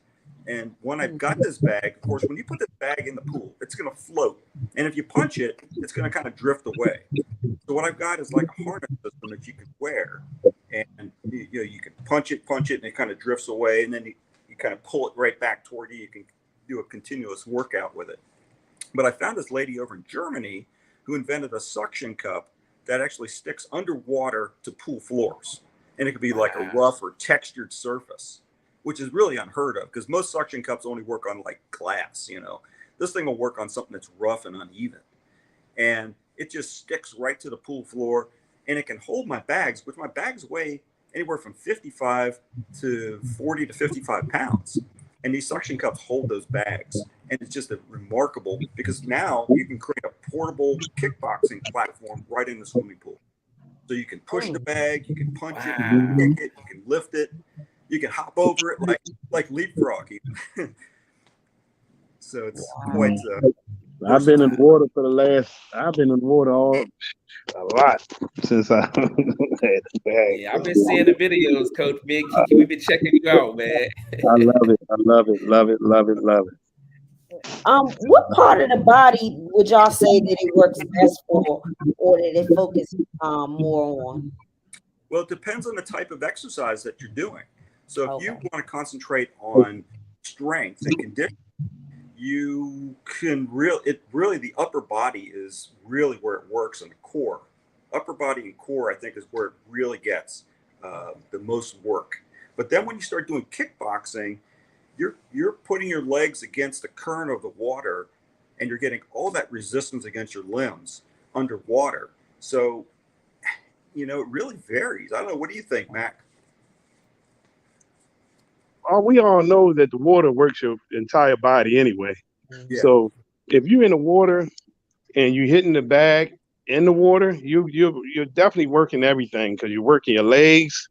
And when I've got this bag, of course, when you put this bag in the pool, it's going to float. And if you punch it, it's going to kind of drift away. So what I've got is like a harness system that you can wear. And you can punch it, and it kind of drifts away. And then you kind of pull it right back toward you. You can do a continuous workout with it. But I found this lady over in Germany who invented a suction cup that actually sticks underwater to pool floors. And it could be like a rough or textured surface, which is really unheard of because most suction cups only work on like glass, This thing will work on something that's rough and uneven. And it just sticks right to the pool floor, and it can hold my bags, which my bags weigh anywhere from 55 to 40 to 55 pounds. And these suction cups hold those bags. And it's just remarkable because now you can create a portable kickboxing platform right in the swimming pool. So you can push the bag, you can punch it, you can kick it, you can lift it, you can hop over it like leapfrog even. So it's quite I've been in water I've been in water a lot since I had the bag. Yeah, I've been seeing the videos, Coach Mack. We've been checking you out, man. I love it. What part of the body would y'all say that it works best for, or that it focuses more on? Well, it depends on the type of exercise that you're doing. So if you want to concentrate on strength and conditioning, you can really the upper body is really where it works, in the core. Upper body and core, I think, is where it really gets the most work. But then when you start doing kickboxing, you're putting your legs against the current of the water, and you're getting all that resistance against your limbs underwater. So, it really varies. I don't know. What do you think, Mac? We all know that the water works your entire body anyway. Yeah. So if you're in the water and you're hitting the bag in the water, you're definitely working everything because you're working your legs,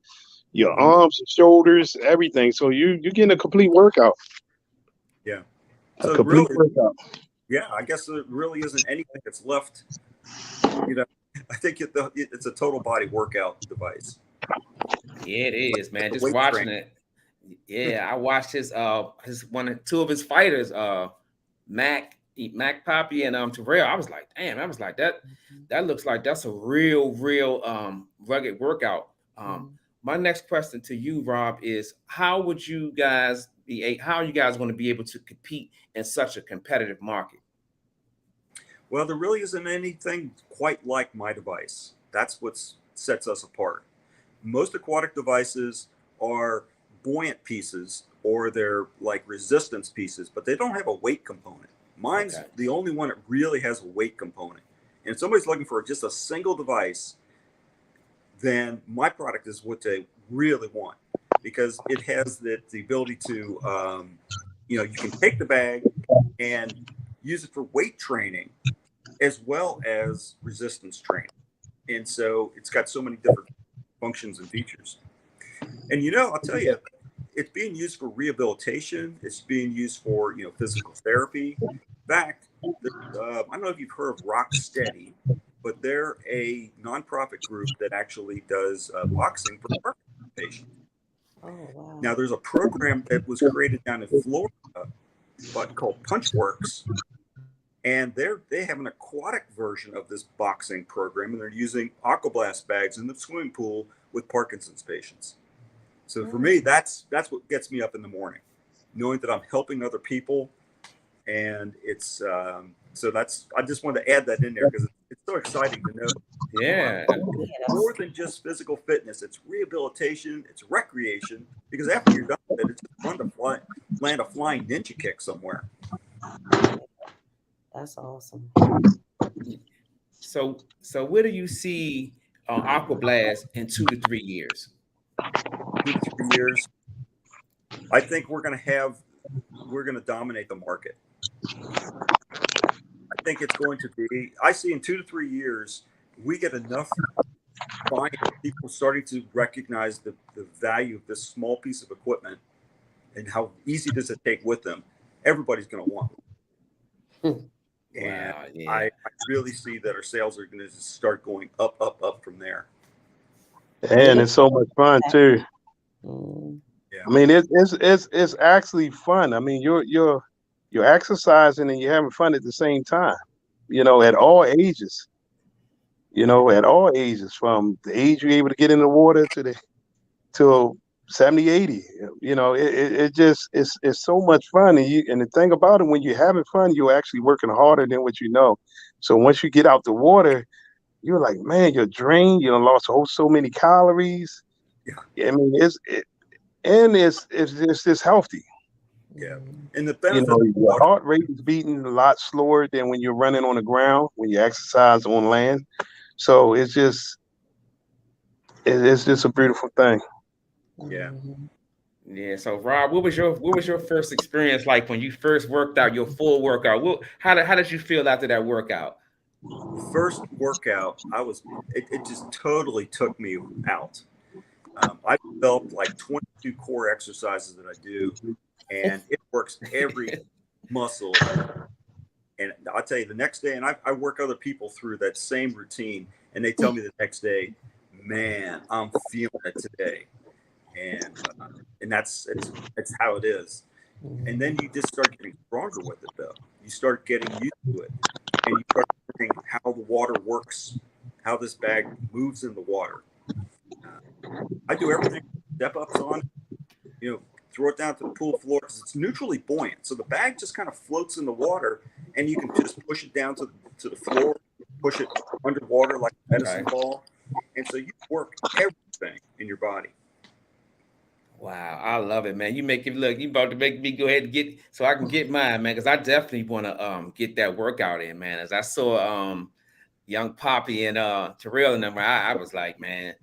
your arms, shoulders, everything. So you're getting a complete workout. Yeah. So a complete workout. Yeah, I guess there really isn't anything that's left. I think it's a total body workout device. Yeah, it is, man. Just watching it. Yeah, I watched two of his fighters, Mack, Papi, and Tyrell. I was like, damn, that looks like that's a real rugged workout. My next question to you, Rob, is how are you guys going to be able to compete in such a competitive market? Well, there really isn't anything quite like my device. That's what sets us apart. Most aquatic devices are buoyant pieces, or they're like resistance pieces, but they don't have a weight component. Mine's the only one that really has a weight component. And if somebody's looking for just a single device, then my product is what they really want, because it has the ability to, you can take the bag and use it for weight training as well as resistance training. And so it's got so many different functions and features. And, I'll tell you, it's being used for rehabilitation. It's being used for, physical therapy. In fact, I don't know if you've heard of Rocksteady, but they're a nonprofit group that actually does boxing for Parkinson's patients. Oh, wow. Now, there's a program that was created down in Florida called Punchworks, and they have an aquatic version of this boxing program, and they're using AquaBlast bags in the swimming pool with Parkinson's patients. So for me, that's what gets me up in the morning, knowing that I'm helping other people, and it's I just wanted to add that in there because it's so exciting to know. Yeah, more than just physical fitness, it's rehabilitation, it's recreation. Because after you're done with it, it's just fun to land a flying ninja kick somewhere. That's awesome. So where do you see AquaBlast in 2 to 3 years? 2 to 3 years, I think we're going to dominate the market. I think it's going to be, I see in 2 to 3 years, we get enough buying, people starting to recognize the value of this small piece of equipment and how easy does it take with them. Everybody's going to want one. And Wow, yeah. I really see that our sales are going to just start going up from there. And it's so much fun too. Yeah. I mean, it's actually fun. I mean, you're exercising and you're having fun at the same time. You know, at all ages. You know, at all ages, from the age you're able to get in the water till 70, 80. You know, it just it's so much fun. And the thing about it, when you're having fun, you're actually working harder than what you know. So once you get out the water, you're like, man, you're drained. You done lost so many calories. Yeah. I mean, it's just healthy. Yeah. And the You benefit know, of your water, heart rate is beating a lot slower than when you're running on the ground, when you exercise on land. So it's just a beautiful thing. yeah. Yeah. So Rob, what was your first experience like when you first worked out your full workout? How did you feel after that workout? First workout, it just totally took me out. I developed like 22 core exercises that I do, and it works every muscle. And I'll tell you, the next day, and I work other people through that same routine, and they tell me the next day, man, I'm feeling it today. And that's how it is. And then you just start getting stronger with it, though. You start getting used to it, and you start learning how the water works, how this bag moves in the water. I do everything, step ups on, throw it down to the pool floor because it's neutrally buoyant. So the bag just kind of floats in the water, and you can just push it down to the floor, push it underwater like a medicine ball. And so you work everything in your body. Wow, I love it, man. You make it look, you about to make me go ahead and get so I can get mine, man, because I definitely want to get that workout in, man. As I saw young Papi and Tyrell and them, I was like, man,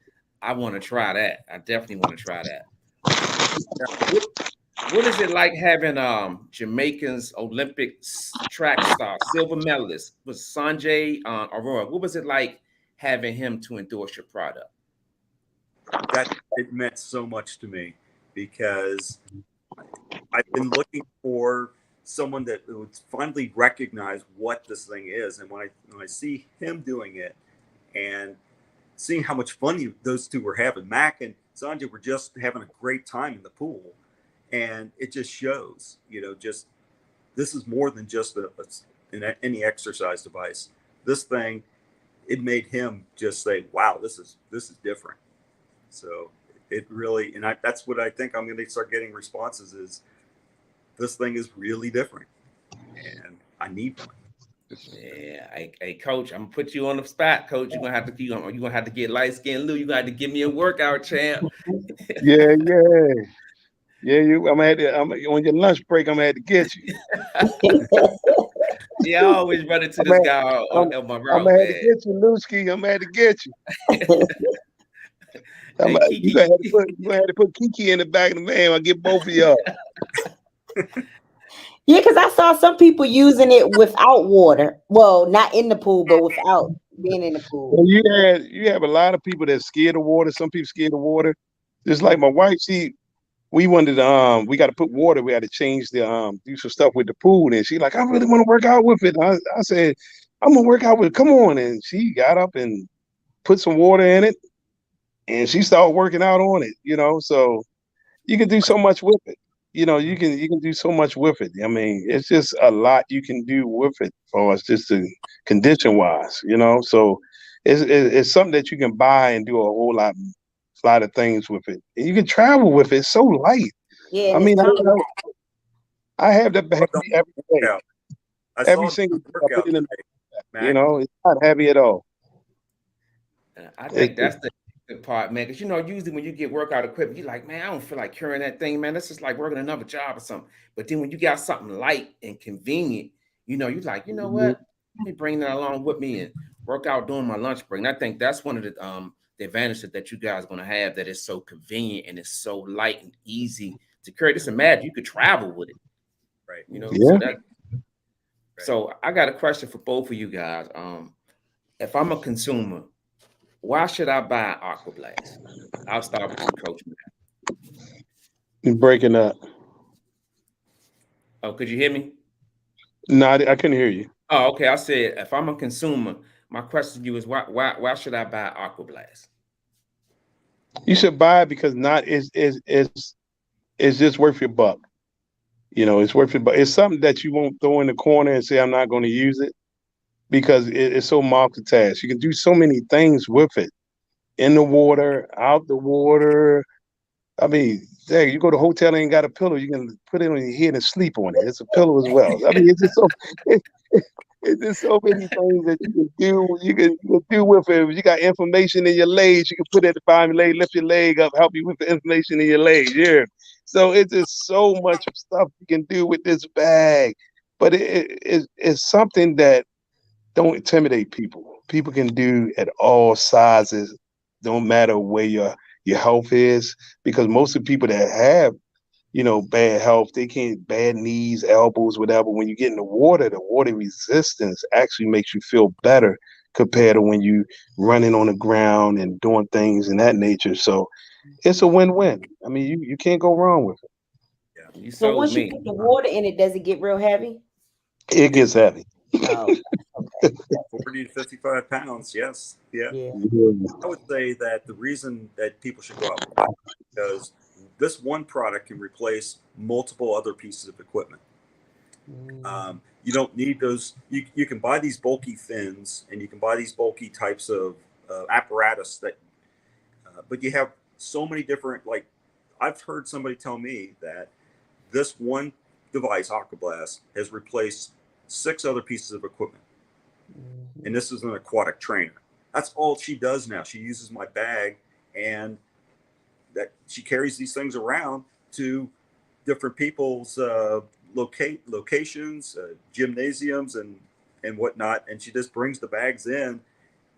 I want to try that. I definitely want to try that. What is it like having Jamaica's Olympic track star, silver medalist, was Sanjay Aurora? What was it like having him to endorse your product? That it meant so much to me because I've been looking for someone that would finally recognize what this thing is. And when I see him doing it and seeing how much fun those two were having, Mack and Sanjay were just having a great time in the pool. And it just shows, just this is more than just any exercise device. This thing, it made him just say, wow, this is different. So it really, and that's what I think I'm going to start getting responses is this thing is really different and I need one. Yeah, hey, Coach, I'm gonna put you on the spot, Coach. You're gonna have to get Liteskin Lou. You're gonna have to give me a workout, champ. Yeah. I'm on your lunch break. I'm gonna have to get you. Yeah, I always run into this guy on my route. I'm gonna have to get you, Liteskin. I'm gonna have to get you. You gonna have to put Kiki in the back of the van. I'll get both of y'all. Yeah, because I saw some people using it without water. Well, not in the pool, but without being in the pool. Well, you have a lot of people that scared of water. Some people scared of water. Just like my wife, we wanted we got to put water. We had to change the do some stuff with the pool, and she like, I really want to work out with it. I said, I'm gonna work out with it. Come on, and she got up and put some water in it, and she started working out on it. So you can do so much with it. You can do so much with it. I mean, it's just a lot you can do with it for us, just to condition wise. So it's something that you can buy and do a whole lot of things with it. And you can travel with it. It's so light. Yeah, I mean, I have that bag every day. Every single day, I put it in it's not heavy at all. I think that's the part, man, because usually when you get workout equipment, you're like, man, I don't feel like carrying that thing, man. That's just like working another job or something. But then when you got something light and convenient, you're like, you know what? Let me bring that along with me and work out during my lunch break. And I think that's one of the advantages that you guys are going to have, that it's so convenient and it's so light and easy to carry. Just imagine you could travel with it, right? Yeah. So I got a question for both of you guys. If I'm a consumer Why should I buy AquaBlast? I'll start with you, Coach Mack. You're breaking up. Oh, could you hear me? No, I couldn't hear you. Oh, okay. I said if I'm a consumer, my question to you is why should I buy AquaBlast? You should buy it because it's just worth your buck. You know, it's worth it, but it's something that you won't throw in the corner and say I'm not going to use it because it's so multitask. You can do so many things with it. In the water, out the water. I mean, dang, you go to a hotel and ain't got a pillow, you can put it on your head and sleep on it. It's a pillow as well. I mean, it's just so it's just so many things that you can do. You can do with it. If you got inflammation in your legs, you can put it at the bottom of your leg, lift your leg up, help you with the inflammation in your legs. Yeah. So it's just so much stuff you can do with this bag. But it's something that don't intimidate people. People can do at all sizes. Don't matter where your health is, because most of the people that have, you know, bad health, they can't, bad knees, elbows, whatever. When you get in the water resistance actually makes you feel better compared to when you running on the ground and doing things in that nature. So it's a win-win. I mean, you can't go wrong with it. Yeah. You So sold once me. you put the water in it, does it get real heavy? It gets heavy. Oh, okay. 40 to 55 pounds. Yes. Yeah. Yeah. I would say that the reason that people should go out with it is because this one product can replace multiple other pieces of equipment. You don't need those. You can buy these bulky fins and you can buy these bulky types of apparatus that, but you have so many different, like I've heard somebody tell me that this one device, AquaBlast, has replaced 6 other pieces of equipment. And this is an aquatic trainer. That's all she does now. She uses my bag, and that she carries these things around to different people's locations, gymnasiums, and whatnot. And she just brings the bags in,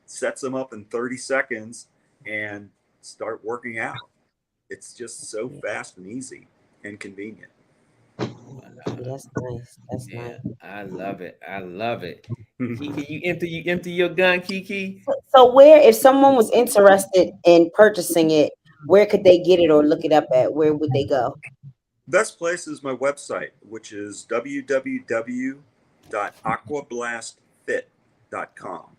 sets them up in 30 seconds, and start working out. It's just so fast and easy and convenient. That's nice. That's Yeah, nice. I love it. I love it. Kiki, you empty your gun, Kiki? So where, if someone was interested in purchasing it, where could they get it or look it up at? Where would they go? Best place is my website, which is www.aquablastfit.com.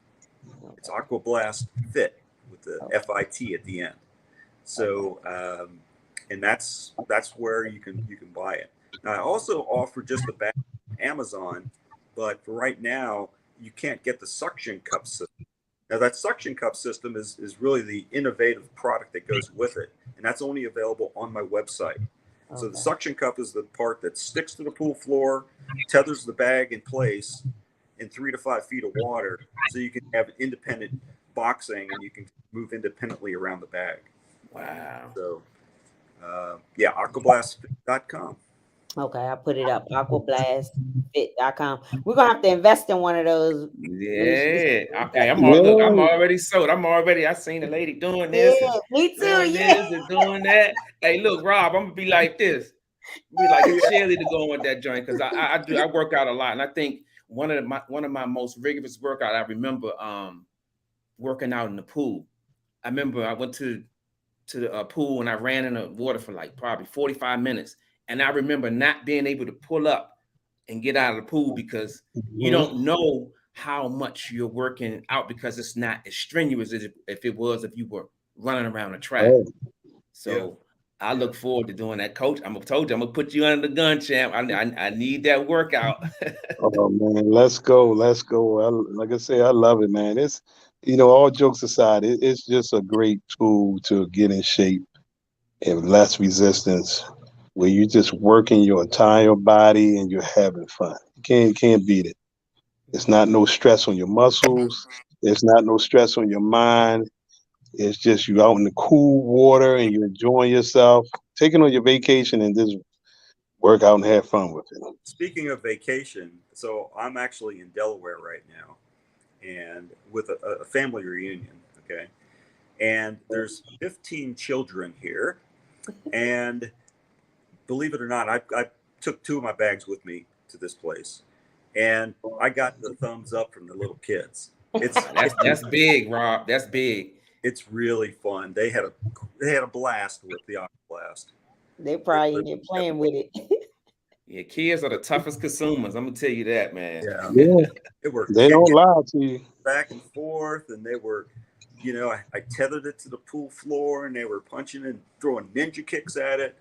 It's AquaBlast Fit with the FIT at the end. So, and that's where you can buy it. Now, I also offer just the bag on Amazon, but for right now, you can't get the suction cup system. Now, that suction cup system is really the innovative product that goes with it, and that's only available on my website. Okay. So the suction cup is the part that sticks to the pool floor, tethers the bag in place in 3 to 5 feet of water, so you can have independent boxing and you can move independently around the bag. Wow. So, yeah, AquaBlastFit.com. Okay, I put it up. AquaBlastFit.com. We're gonna have to invest in one of those. Yeah. Okay. I'm already sold. I seen a lady doing this. Yeah, me too. Doing this and doing that. Hey, look, Rob, I'm gonna be like this. Be like a cheerleader going with that joint, because I work out a lot, and I think one of my most rigorous workout I remember working out in the pool. I remember I went to the pool and I ran in the water for like probably 45 minutes. And I remember not being able to pull up and get out of the pool because you don't know how much you're working out, because it's not as strenuous as if it was if you were running around a track. So I look forward to doing that, Coach. I'm gonna put you under the gun, champ. I need that workout. Oh man, let's go. Like I say, I love it, man. It's, you know, all jokes aside, it's just a great tool to get in shape and less resistance, where you're just working your entire body and you're having fun. You can't beat it. It's not no stress on your muscles. It's not no stress on your mind. It's just you out in the cool water and you're enjoying yourself, taking on your vacation and just work out and have fun with it. Speaking of vacation, so I'm actually in Delaware right now, and with a family reunion, okay? And there's 15 children here, and believe it or not, I took 2 of my bags with me to this place, and I got the thumbs up from the little kids. That's big, Rob. That's big. It's really fun. They had a blast with the AquaBlast. They probably in there playing with it. Yeah, kids are the toughest consumers. I'm gonna tell you that, man. Yeah, Yeah, they were they don't lie to you. back and forth, and they were, I tethered it to the pool floor, and they were punching and throwing ninja kicks at it,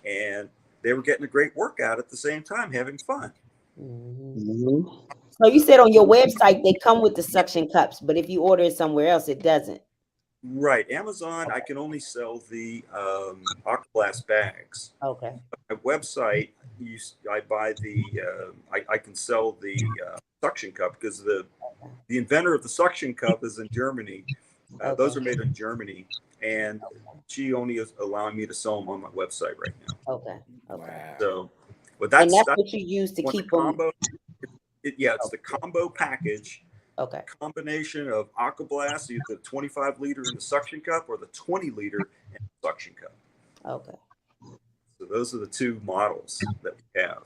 and they were getting a great workout at the same time, having fun. Mm-hmm. So you said on your website they come with the suction cups, but if you order it somewhere else, it doesn't. Right, Amazon, I can only sell the AquaBlast bags. Okay. My website, I buy I can sell the suction cup, because the inventor of the suction cup is in Germany. Those are made in Germany, and she only is allowing me to sell them on my website right now. Okay. Wow. So, but that's what you use to keep them. Combo. It's the combo package. Okay. Combination of AquaBlast, either the 25 liter in the suction cup or the 20 liter in the suction cup. Okay. So those are the two models that we have.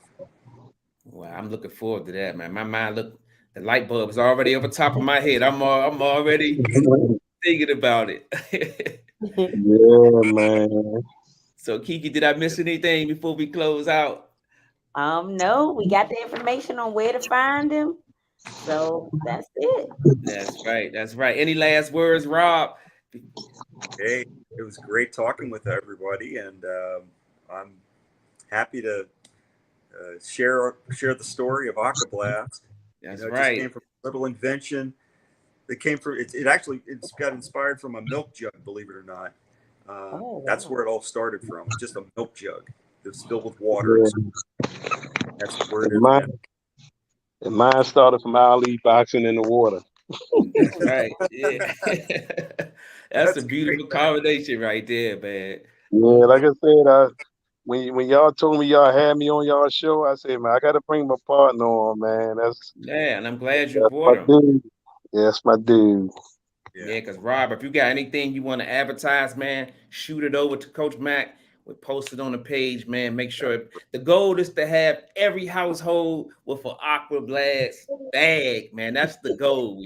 Wow, I'm looking forward to that, man. My mind the light bulb is already over top of my head. I'm already thinking about it. Yeah, man. So Kiki, did I miss anything before we close out? No, we got the information on where to find them. So that's it. That's right. Any last words, Rob? Hey, it was great talking with everybody, and I'm happy to share the story of AquaBlast. That's It right. just came from a little invention. It came from it's got inspired from a milk jug, believe it or not. That's where it all started from. Just a milk jug that's filled with water. Yeah. That's where it is. And mine started from Ali boxing in the water. That's right. Yeah. That's a beautiful combination right there, man. Yeah, like I said, when y'all told me y'all had me on y'all show, I said, man, I got to bring my partner on, man. And I'm glad you brought him. Dude. Yeah, that's my dude. Yeah, because Rob, if you got anything you want to advertise, man, shoot it over to Coach Mack. We'll post it on the page, man. Make sure the goal is to have every household with an AquaBlast bag, man. That's the goal,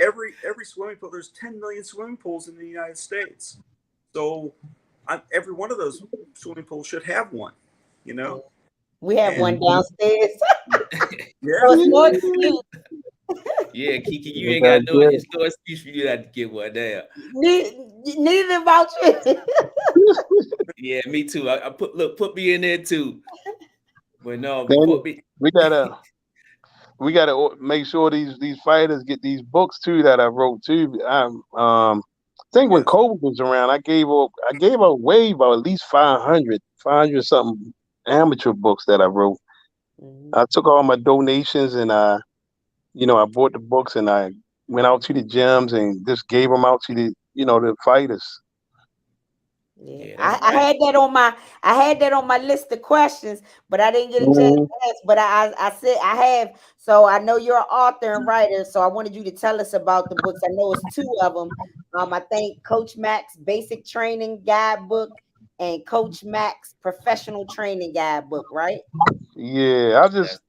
Every swimming pool, there's 10 million swimming pools in the United States. So every one of those swimming pools should have one, We have one downstairs. Yeah. Yeah, Kiki, you ain't got no excuse for you to have to get one there. Neither about you. Yeah, me too. I put me in there too. But no, we gotta make sure these fighters get these books too that I wrote too. I think when COVID was around, I gave away about at least 500 something amateur books that I wrote. Mm-hmm. I took all my donations and I bought the books and I went out to the gyms and just gave them out to the fighters. Yeah, I had that on my list of questions, but I didn't get a chance to ask. But I said I have. So I know you're an author and writer. So I wanted you to tell us about the books. I know it's 2 of them. I think Coach Mack's Basic Training Guidebook and Coach Mack's Professional Training Guidebook, right? Yeah, I just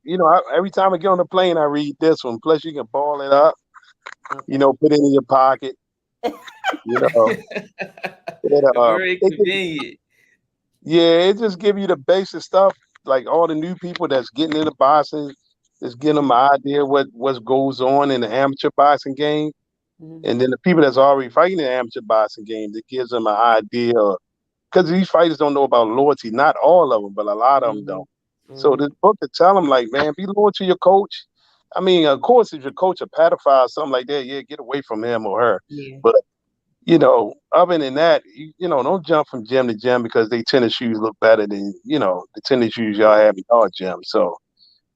every time I get on the plane, I read this one. Plus, you can ball it up. Okay. Put it in your pocket. Very convenient. It just give you the basic stuff, like all the new people that's getting into boxing, just getting them an idea what goes on in the amateur boxing game, and then the people that's already fighting in the amateur boxing game, that gives them an idea, because these fighters don't know about loyalty. Not all of them, but a lot of them don't. So this book to tell them, like, man, be loyal to your coach. I mean, of course, if your coach a pedophile or something like that, get away from him or her. Yeah. But other than that, don't jump from gym to gym because they tennis shoes look better than the tennis shoes y'all have in our gym. So,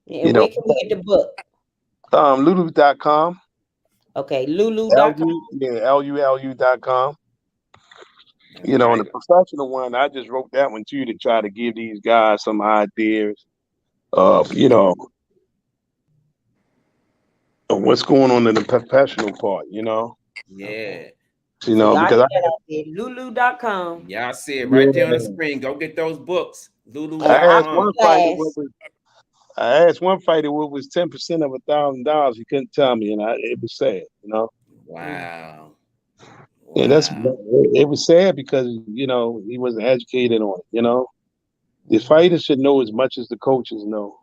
where can we get the book? Lulu.com. Okay, Lulu.com. Lulu.com. And the professional one, I just wrote that one too to try to give these guys some ideas of, of what's going on in the professional part, Yeah. Because Lulu.com. Y'all see it right there on the screen. Go get those books. Lulu.com. I asked one fighter what was 10% of $1,000. He couldn't tell me, and it was sad, Wow. Wow. And it was sad because, you know, he wasn't educated on it, you know. The fighters should know as much as the coaches know.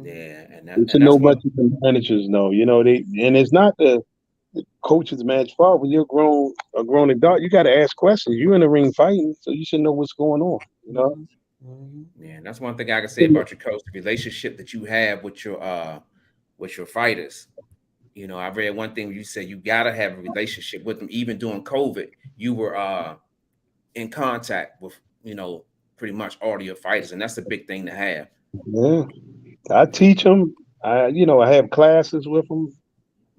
Yeah, and they should know much as the managers know. You know, and it's not the coach's man's fault. When you're a grown adult, you got to ask questions. You're in the ring fighting, so you should know what's going on. You know. Yeah, and that's one thing I can say about your coach: the relationship that you have with your fighters. You know, I read one thing where you said you got to have a relationship with them. Even during COVID, you were in contact with, you know, pretty much all of your fighters, and that's a big thing to have. Yeah, I teach them. I have classes with them.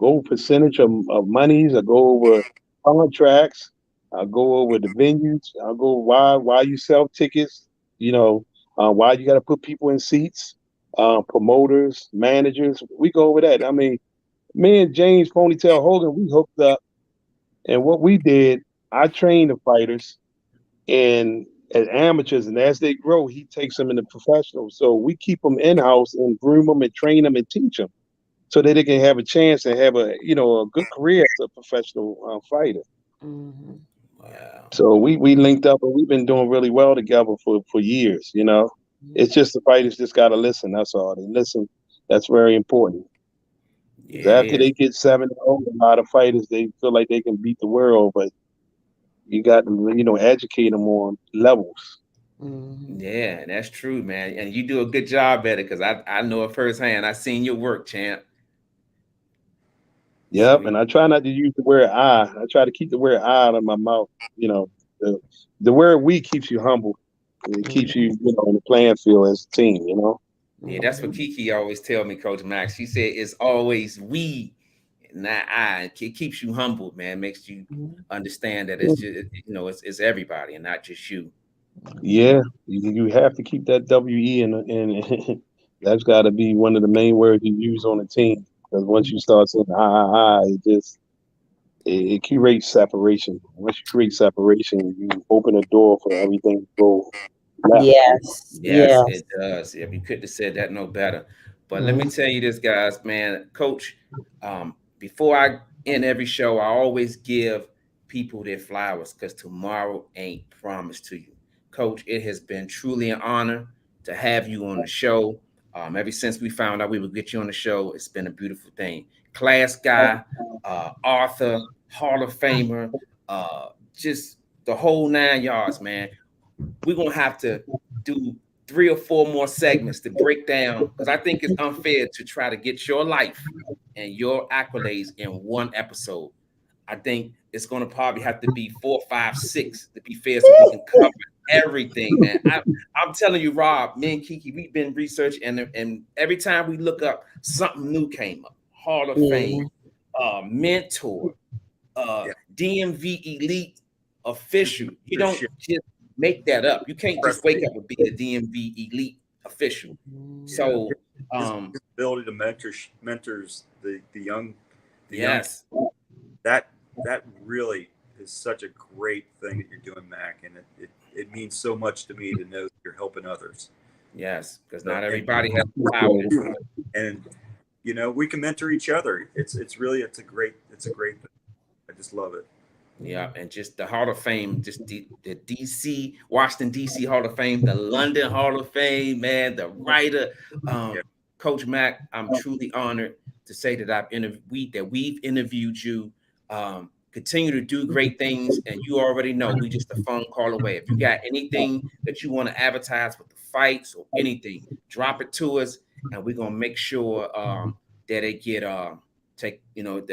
Go percentage of monies. I go over contracts. I go over the venues. I go why you sell tickets. You know, why you got to put people in seats. Promoters, managers. We go over that. I mean, me and James Ponytail Hogan, we hooked up, and what we did, I trained the fighters, and as amateurs, and as they grow, he takes them into professionals. So we keep them in house and groom them and train them and teach them, so that they can have a chance and have a good career as a professional fighter. Wow. So we linked up, and we've been doing really well together for years. You know, it's just the fighters just got to listen. That's all. They listen. That's very important. Yeah. After they get 7-0, a lot of fighters, they feel like they can beat the world, but you got to, educate them on levels. Yeah, that's true, man. And you do a good job at it, because I know it firsthand. I've seen your work, champ. Yep, and I try not to use the word I. I try to keep the word I out of my mouth. You know, the word we keeps you humble. It keeps you, on the playing field as a team, you know? Yeah, that's what Kiki always tell me, Coach Mack. She said it's always we, not I. It keeps you humble, man. Makes you understand that it's just, it's everybody and not just you. Yeah, you have to keep that WE, and that's got to be one of the main words you use on the team. Because once you start saying it creates separation. Once you create separation, you open a door for everything to go left. Yes, it does. Yeah, we couldn't have said that no better. But let me tell you this, guys, man. Coach, before I end every show, I always give people their flowers, because tomorrow ain't promised to you. Coach, it has been truly an honor to have you on the show. Ever since we found out we would get you on the show, it's been a beautiful thing. Class guy, author, Hall of Famer, just the whole 9 yards, man. We're going to have to do 3 or 4 more segments to break down, because I think it's unfair to try to get your life and your accolades in one episode. I think it's going to probably have to be 4, 5, 6 to be fair, so we can cover everything, man. I'm telling you, Rob, me and Kiki, we've been researching, and every time we look up, something new came up. Hall of Fame, mentor, DMV Elite official. You don't just make that up. You can't just wake up and be a DMV Elite official. So his ability to mentors the young. Yes. That really is such a great thing that you're doing, Mack, and it means so much to me to know that you're helping others. Yes, because not everybody has power. And we can mentor each other. It's a great thing. I just love it. Yeah, and just the Hall of Fame, just the DC, Washington DC Hall of Fame, the London Hall of Fame, man, the writer, Coach Mack. I'm truly honored to say that we've interviewed you. Continue to do great things, and you already know we just a phone call away. If you got anything that you want to advertise with the fights or anything, drop it to us, and we're gonna make sure that it get that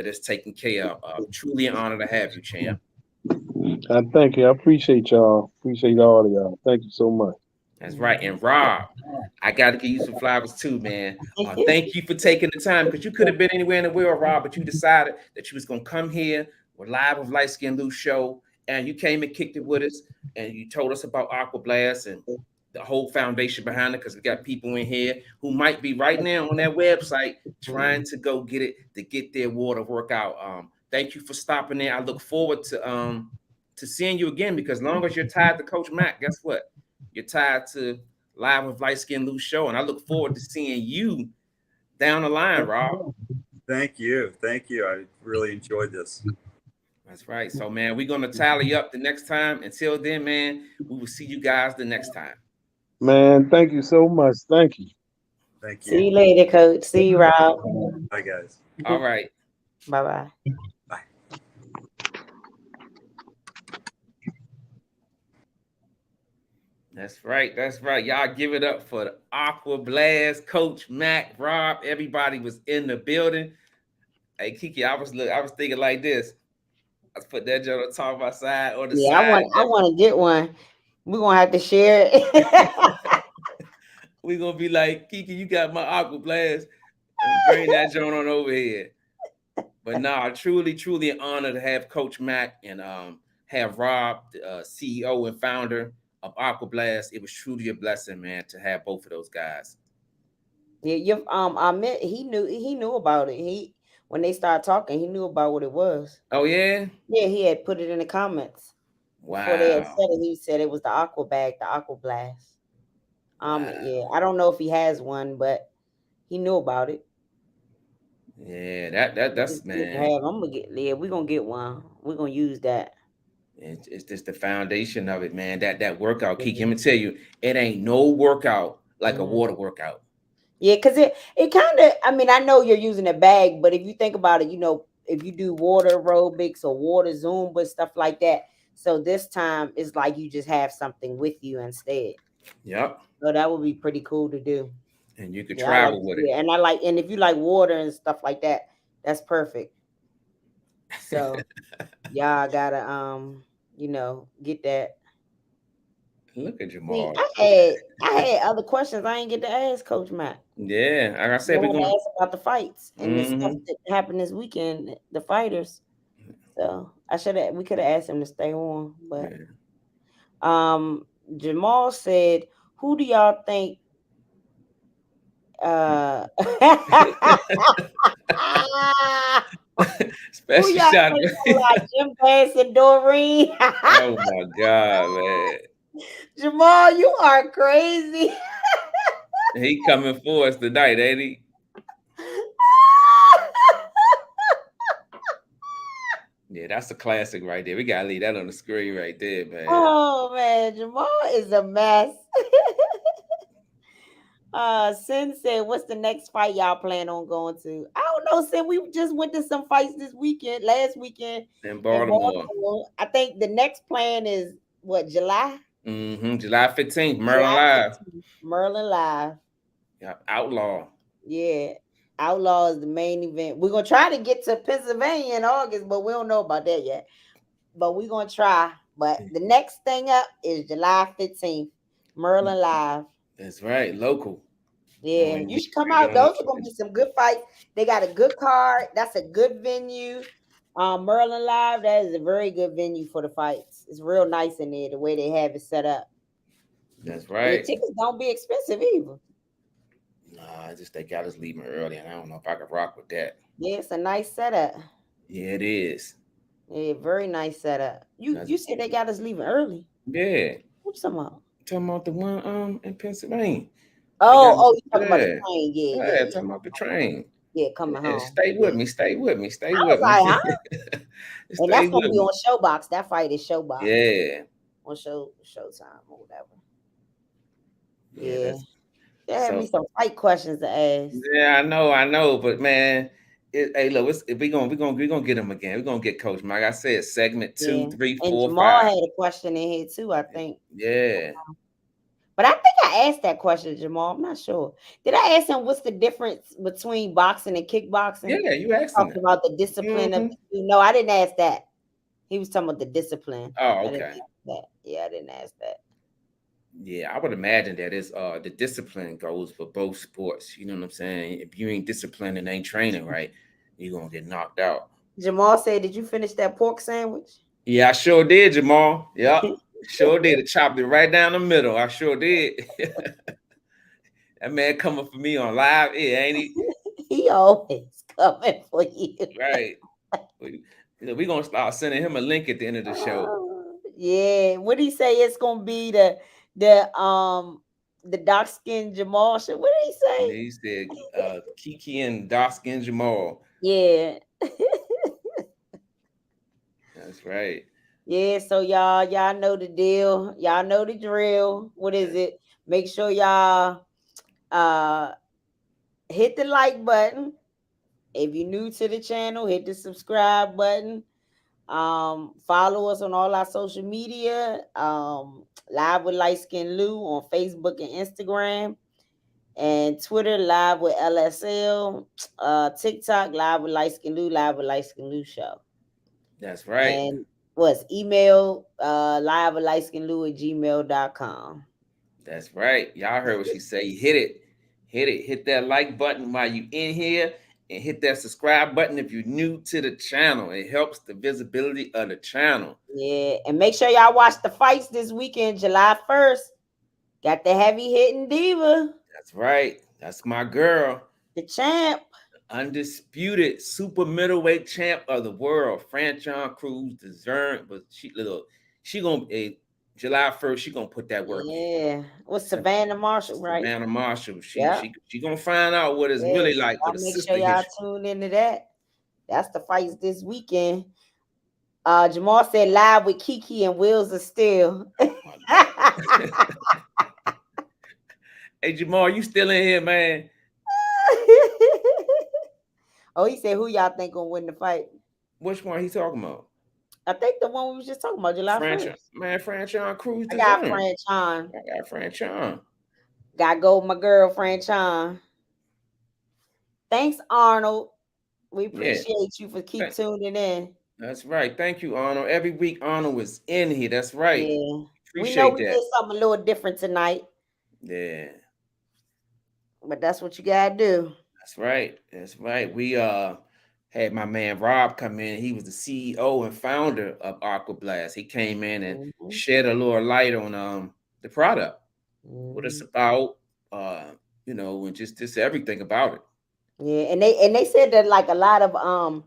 it's taken care of. Truly an honor to have you, champ. I thank you. I appreciate y'all. Appreciate all of y'all. Thank you so much. That's right. And Rob, I got to give you some flowers too, man. Thank you for taking the time, because you could have been anywhere in the world, Rob, but you decided that you was going to come here. We're live with Liteskin Lou show, and you came and kicked it with us, and you told us about AquaBlast and the whole foundation behind it, because we got people in here who might be right now on their website trying to go get it, to get their water work out. Thank you for stopping there. I look forward to seeing you again, because as long as you're tied to Coach Mack, guess what? You're tied to Live with Liteskin Lou show, and I look forward to seeing you down the line, Rob. Thank you. I really enjoyed this. That's right. So, man, we're going to tally up the next time. Until then, man, we will see you guys the next time. Man, thank you so much. Thank you. Thank you. See you later, Coach. See you, Rob. Bye, guys. All right. Bye-bye. Bye. That's right. That's right. Y'all give it up for the AquaBlast, Coach Mack, Rob. Everybody was in the building. Hey, Kiki, I was thinking like this. Let's put that joint on top of my side or the Yeah, side. I want to get one. We're gonna have to share it. We're gonna be like, Kiki, you got my AquaBlast. Bring that joint on over here. But nah, truly an honor to have Coach Mack and have Rob, the CEO and founder of AquaBlast. It was truly a blessing, man, to have both of those guys. Yeah, I met he knew about it. When they started talking, he knew about what it was. Oh yeah? Yeah, he had put it in the comments. Wow. Before they had said it, he said it was the Aqua Bag, the AquaBlast. Wow. Yeah, I don't know if he has one, but he knew about it. Yeah, that's man. We're gonna get one. We're gonna use that. It's just the foundation of it, man. That workout, Kiki. Let me tell you, it ain't no workout like a water workout. Yeah, because it kind of, I mean, I know you're using a bag, but if you think about it, you know, if you do water aerobics or water Zumba, stuff like that. So this time it's like you just have something with you instead. Yep. So that would be pretty cool to do. And you could travel with it. Yeah, and if you like water and stuff like that, that's perfect. So y'all gotta get that. Look at Jamal. See, I had other questions I ain't get to ask Coach Mack. Yeah, like I said, we're gonna ask about the fights and the stuff that happened this weekend, the fighters. So we could have asked him to stay on, but Jamal said, "Who do y'all think?" Special shot, like Jim Bass and Doreen. Oh my God, man! Jamal, you are crazy. He coming for us tonight, ain't he? Yeah, that's a classic right there. We gotta leave that on the screen right there, man. Oh man, Jamal is a mess. Sin said, "What's the next fight y'all plan on going to?" I don't know, Sin. We just went to some fights last weekend in Baltimore. I think the next plan is what, July? July 15th, Merlin Live. Merlin Live. Yeah, Outlaw. Yeah, Outlaw is the main event. We're gonna try to get to Pennsylvania in August, but we don't know about that yet. But we're gonna try. But the next thing up is July 15th, Merlin Live. That's right, local. Yeah, you should come out. Those are gonna be some good fights. They got a good card. That's a good venue. Merlin Live, that is a very good venue for the fights. It's real nice in there, the way they have it set up. That's right. And the tickets don't be expensive either. Nah, I just they got us leaving early, and I don't know if I can rock with that. Yeah, it's a nice setup. Yeah, it is. Yeah, very nice setup. You said they got us leaving early. Yeah. What you talking about? Talking about the one in Pennsylvania. Oh, you talking about the train? Yeah, talking about the train. Yeah, coming home. Stay with me. Stay with me. Stay I with was like, me. huh? And that's gonna be on Showbox. That fight is Showbox. Yeah. On Showtime or whatever. Yeah. They have me some fight questions to ask. Yeah, I know, but man, hey, look, we're gonna get him again. We're gonna get Coach Mack. Like I said, segment 2, 3, 4, 5. And Jamal had a question in here too, I think. Yeah. But I think I asked that question, Jamal. I'm not sure. Did I ask him what's the difference between boxing and kickboxing? Yeah, you asked him about the discipline of. No, I didn't ask that. He was talking about the discipline. Oh, okay. I didn't ask that. Yeah, I would imagine that is the discipline goes for both sports. You know what I'm saying? If you ain't disciplined and ain't training right, you're gonna get knocked out. Jamal said, "Did you finish that pork sandwich?" Yeah, I sure did, Jamal. Yeah, sure did. I chopped it right down the middle. I sure did. That man coming for me on live, ain't he? He always coming for you. Right. We're gonna start sending him a link at the end of the show. Yeah. What did he say? It's gonna be the dark skin Jamal show. What did he say? He said Kiki and dark skin Jamal. Yeah. That's right. Yeah, so y'all know the deal. Y'all know the drill. What is it? Make sure y'all hit the like button. If you're new to the channel, hit the subscribe button. Follow us on all our social media. Live with Liteskin Lou on Facebook and Instagram. And Twitter, live with LSL. TikTok, live with Liteskin Lou, live with Liteskin Lou show. That's right. And what's email live with lightskinlou@gmail.com. That's right. Y'all heard what she say. Hit it. Hit that like button while you in here, and hit that subscribe button if you're new to the channel. It helps the visibility of the channel. Yeah, and make sure y'all watch the fights this weekend, July 1st. Got the heavy hitting diva. That's right. That's my girl. The champ. Undisputed super middleweight champ of the world. Franchon Cruz deserved, but she gonna July 1st, she gonna put that work in. Yeah. What's Savannah Marshall, right? Savannah Marshall. She gonna find out what it's really like with a make sister. Sure y'all tune into that. That's the fights this weekend. Jamal said live with Kiki and Wheels of Steel. Hey Jamal, you still in here, man? Oh, he said who y'all think gonna win the fight? Which one he talking about? I think the one we was just talking about, July 1st. Man, Franchon Cruz. I got Franchon. Gotta go with my girl, Franchon. Thanks, Arnold. We appreciate you for tuning in. That's right. Thank you, Arnold. Every week, Arnold was in here. That's right. Yeah. We know we did something a little different tonight. Yeah. But that's what you gotta do. That's right. That's right. We had my man Rob come in. He was the CEO and founder of AquaBlast. He came in and shed a little light on the product. What it's about, and just everything about it. Yeah, and they said that like a lot of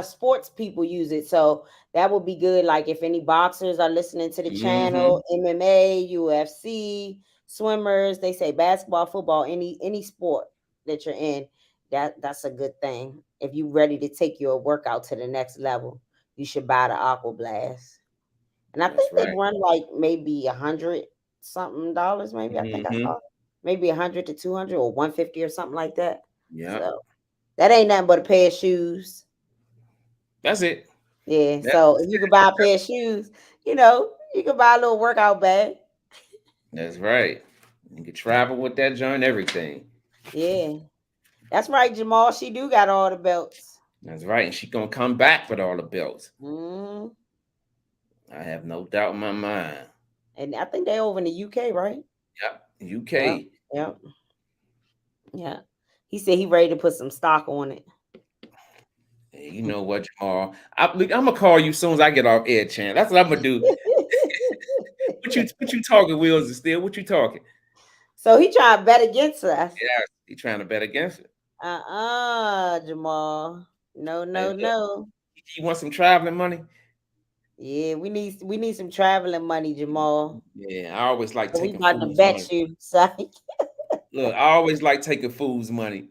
sports people use it. So that would be good. Like if any boxers are listening to the channel, MMA, UFC, swimmers, they say basketball, football, any sport that you're in, that's a good thing. If you're ready to take your workout to the next level, you should buy the AquaBlast. And I think they run like maybe $100 something, maybe. I think I saw maybe 100 to 200 or 150 or something like that. Yeah. So that ain't nothing but a pair of shoes. That's it. Yeah. So if you can buy a pair of shoes, you can buy a little workout bag. That's right. You can travel with that joint, everything. Yeah. That's right, Jamal. She do got all the belts. That's right. And she gonna come back with all the belts. I have no doubt in my mind. And I think they over in the UK, right? Yep. UK. Yep. Yeah. He said he ready to put some stock on it. Hey, you know what, Jamal? I'm gonna call you as soon as I get off air, champ. That's what I'm gonna do. What you talking, Wheels and Steel? What you talking? So he trying to bet against us. Yeah, he trying to bet against it. Jamal. No. You want some traveling money? Yeah, we need some traveling money, Jamal. Yeah, I always like taking. We about to bet money. You, so. Look, I always like taking fool's money.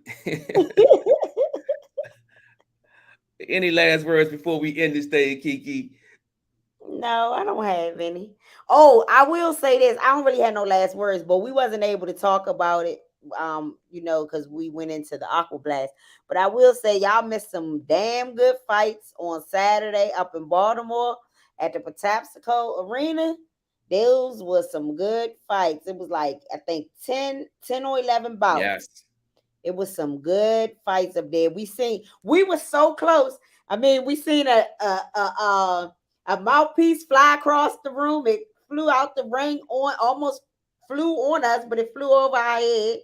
Any last words before we end this day, Kiki? No, I don't have any. Oh, I will say this. I don't really have no last words, but we wasn't able to talk about it, because we went into the AquaBlast. But I will say y'all missed some damn good fights on Saturday up in Baltimore at the Patapsco Arena. Those was some good fights. It was like, I think 10 or 11 bouts. Yes. It was some good fights up there. We were so close. I mean, we seen a mouthpiece fly across the room. It flew out the ring almost flew on us, but it flew over our head.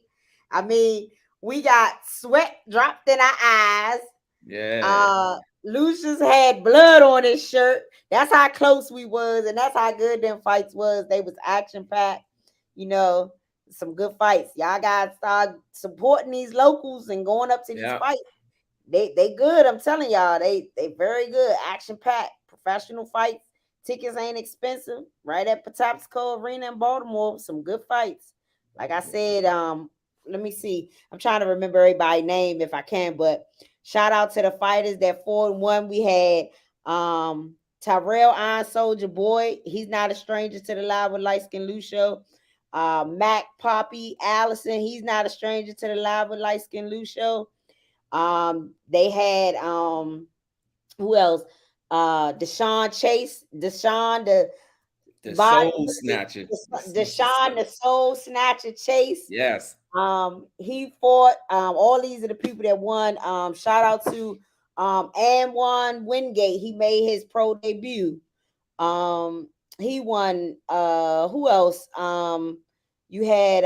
I mean, we got sweat dropped in our eyes. Yeah. Lucius had blood on his shirt. That's how close we was, and that's how good them fights was. They was action-packed, some good fights. Y'all gotta start supporting these locals and going up to these fights. They good. I'm telling y'all, they very good. Action-packed, professional fights. Tickets ain't expensive. Right at Patapsco Arena in Baltimore, some good fights. Like I said, let me see. I'm trying to remember everybody's name if I can, but shout out to the fighters that 4-1. We had Tyrell, Iron Soldier Boy, he's not a stranger to the Live with Liteskin Lou show. Mack, Papi, Allison, he's not a stranger to the Live with Liteskin Lou show. They had who else? Deshaun Chase, Deshaun the soul snatcher, Deshaun the soul snatcher Chase. Yes. He fought. All these are the people that won. Shout out to Anwan Wingate. He made his pro debut. He won. Who else? You had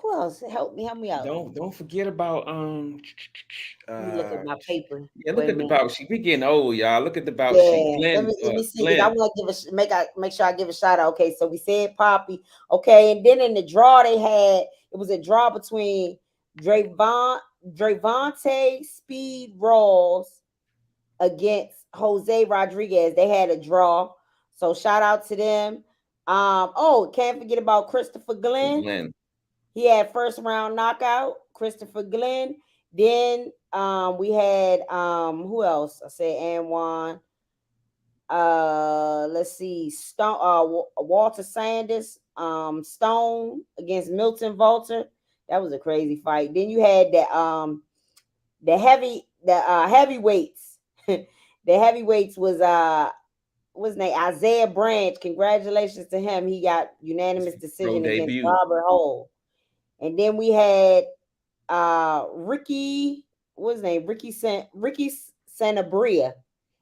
who else? Help me out. Don't forget about Let me look at my paper. Yeah, look at the bout sheet. We getting old, y'all. Look at the bout sheet. Let me see. I want to make sure I give a shout out. Okay, so we said Papi. Okay, and then in the draw they had, it was a draw between Drayvonte Speed Rawls against Jose Rodriguez. They had a draw. So shout out to them. Can't forget about Christopher Glenn. He had first round knockout, Christopher Glenn. Then we had who else? I said Anwan. Let's see, Stone, Walter Sanders, Stone against Milton Volter. That was a crazy fight. Then you had the heavyweights. The heavyweights was what's his name? Isaiah Branch. Congratulations to him. He got unanimous decision against Robert Hole. And then we had Ricky, what's his name? Ricky Sanabria.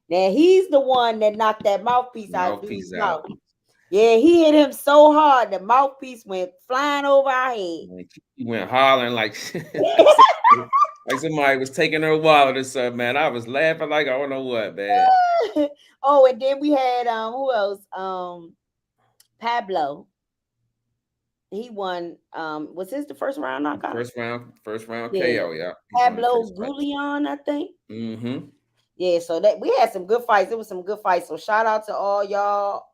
Now he's the one that knocked that mouthpiece out. Yeah, he hit him so hard the mouthpiece went flying over our head. He went hollering like like somebody was taking her wallet or something, man. I was laughing like I don't know what, man. And then we had who else? Pablo. He won. Was this the first round knockout? First round KO, yeah. Pablo Goulion, I think. Mm-hmm. Yeah, so that we had some good fights. It was some good fights. So shout out to all y'all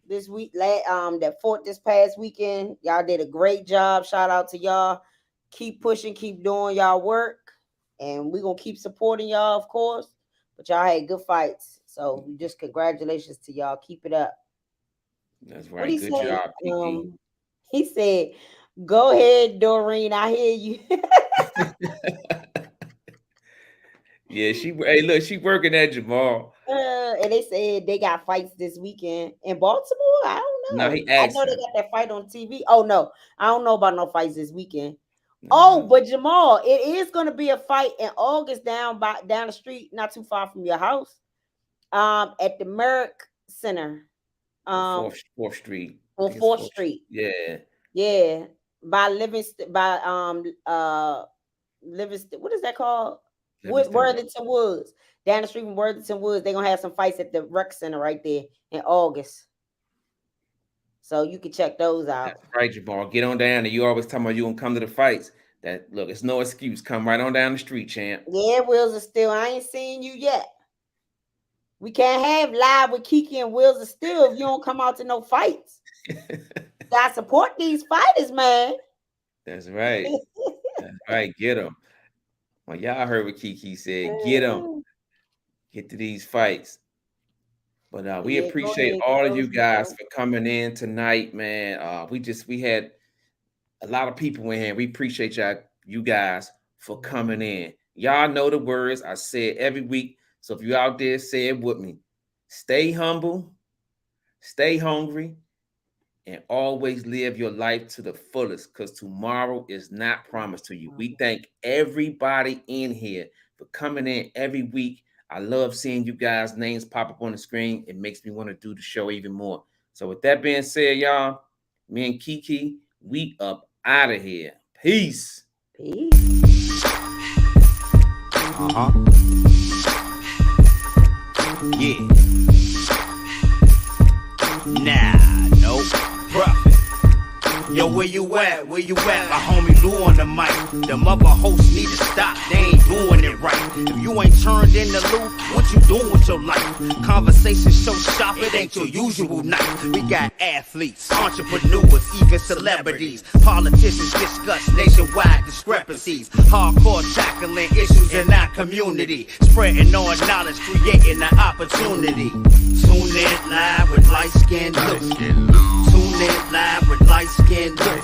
this week, that fought this past weekend. Y'all did a great job. Shout out to y'all. Keep pushing, keep doing y'all work, and we're gonna keep supporting y'all, of course. But y'all had good fights, so just congratulations to y'all. Keep it up. That's right. Good job, Kiki. He said, "Go ahead, Doreen. I hear you." Yeah, she working at Jamal. And they said they got fights this weekend in Baltimore. I don't know. No, I know they got that fight on TV. Oh no, I don't know about no fights this weekend. No. But Jamal, it is going to be a fight in August down the street, not too far from your house, at the Merrick Center, 4th Street. On 4th Street. Yeah. By Livingston. What is that called? Worthington Woods. Down the street from Worthington Woods. They're gonna have some fights at the rec center right there in August. So you can check those out. That's right, Jamal. Get on down. And you always talking about you gonna come to the fights. That look, it's no excuse. Come right on down the street, champ. Yeah, Wheels of Steel. I ain't seen you yet. We can't have live with Kiki and Wheels of Steel if you don't come out to no fights. Gotta support these fighters, man. That's right. That's right. Get them. Well, y'all heard what Kiki said. Get them. Get to these fights. But we appreciate all of you guys for coming in tonight, man. We had a lot of people in here. We appreciate you guys for coming in. Y'all know the words I say every week. So if you out there, say it with me. Stay humble, stay hungry, and always live your life to the fullest, because tomorrow is not promised to you. We thank everybody in here for coming in every week. I love seeing you guys' names pop up on the screen. It makes me want to do the show even more. So with that being said, y'all, me and Kiki, we up out of here. Peace. Yeah. Nah, no profit. Yo, where you at? Where you at? My homie Lou on the mic. The mother hosts need to stop. They ain't doing it right. If you ain't turned in the Lou, what you doing with your life? Conversations so sharp, it ain't your usual night. We got athletes, entrepreneurs, even celebrities. Politicians discuss nationwide discrepancies. Hardcore tackling issues in our community. Spreading on knowledge, creating an opportunity. Tune in live with Liteskin Lou. Tune in live with Liteskin Lou.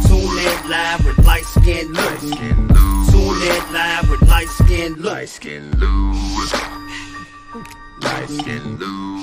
Tune in live with Liteskin Lou. Tune in live with Liteskin Lou. Liteskin Lou. Liteskin Lou.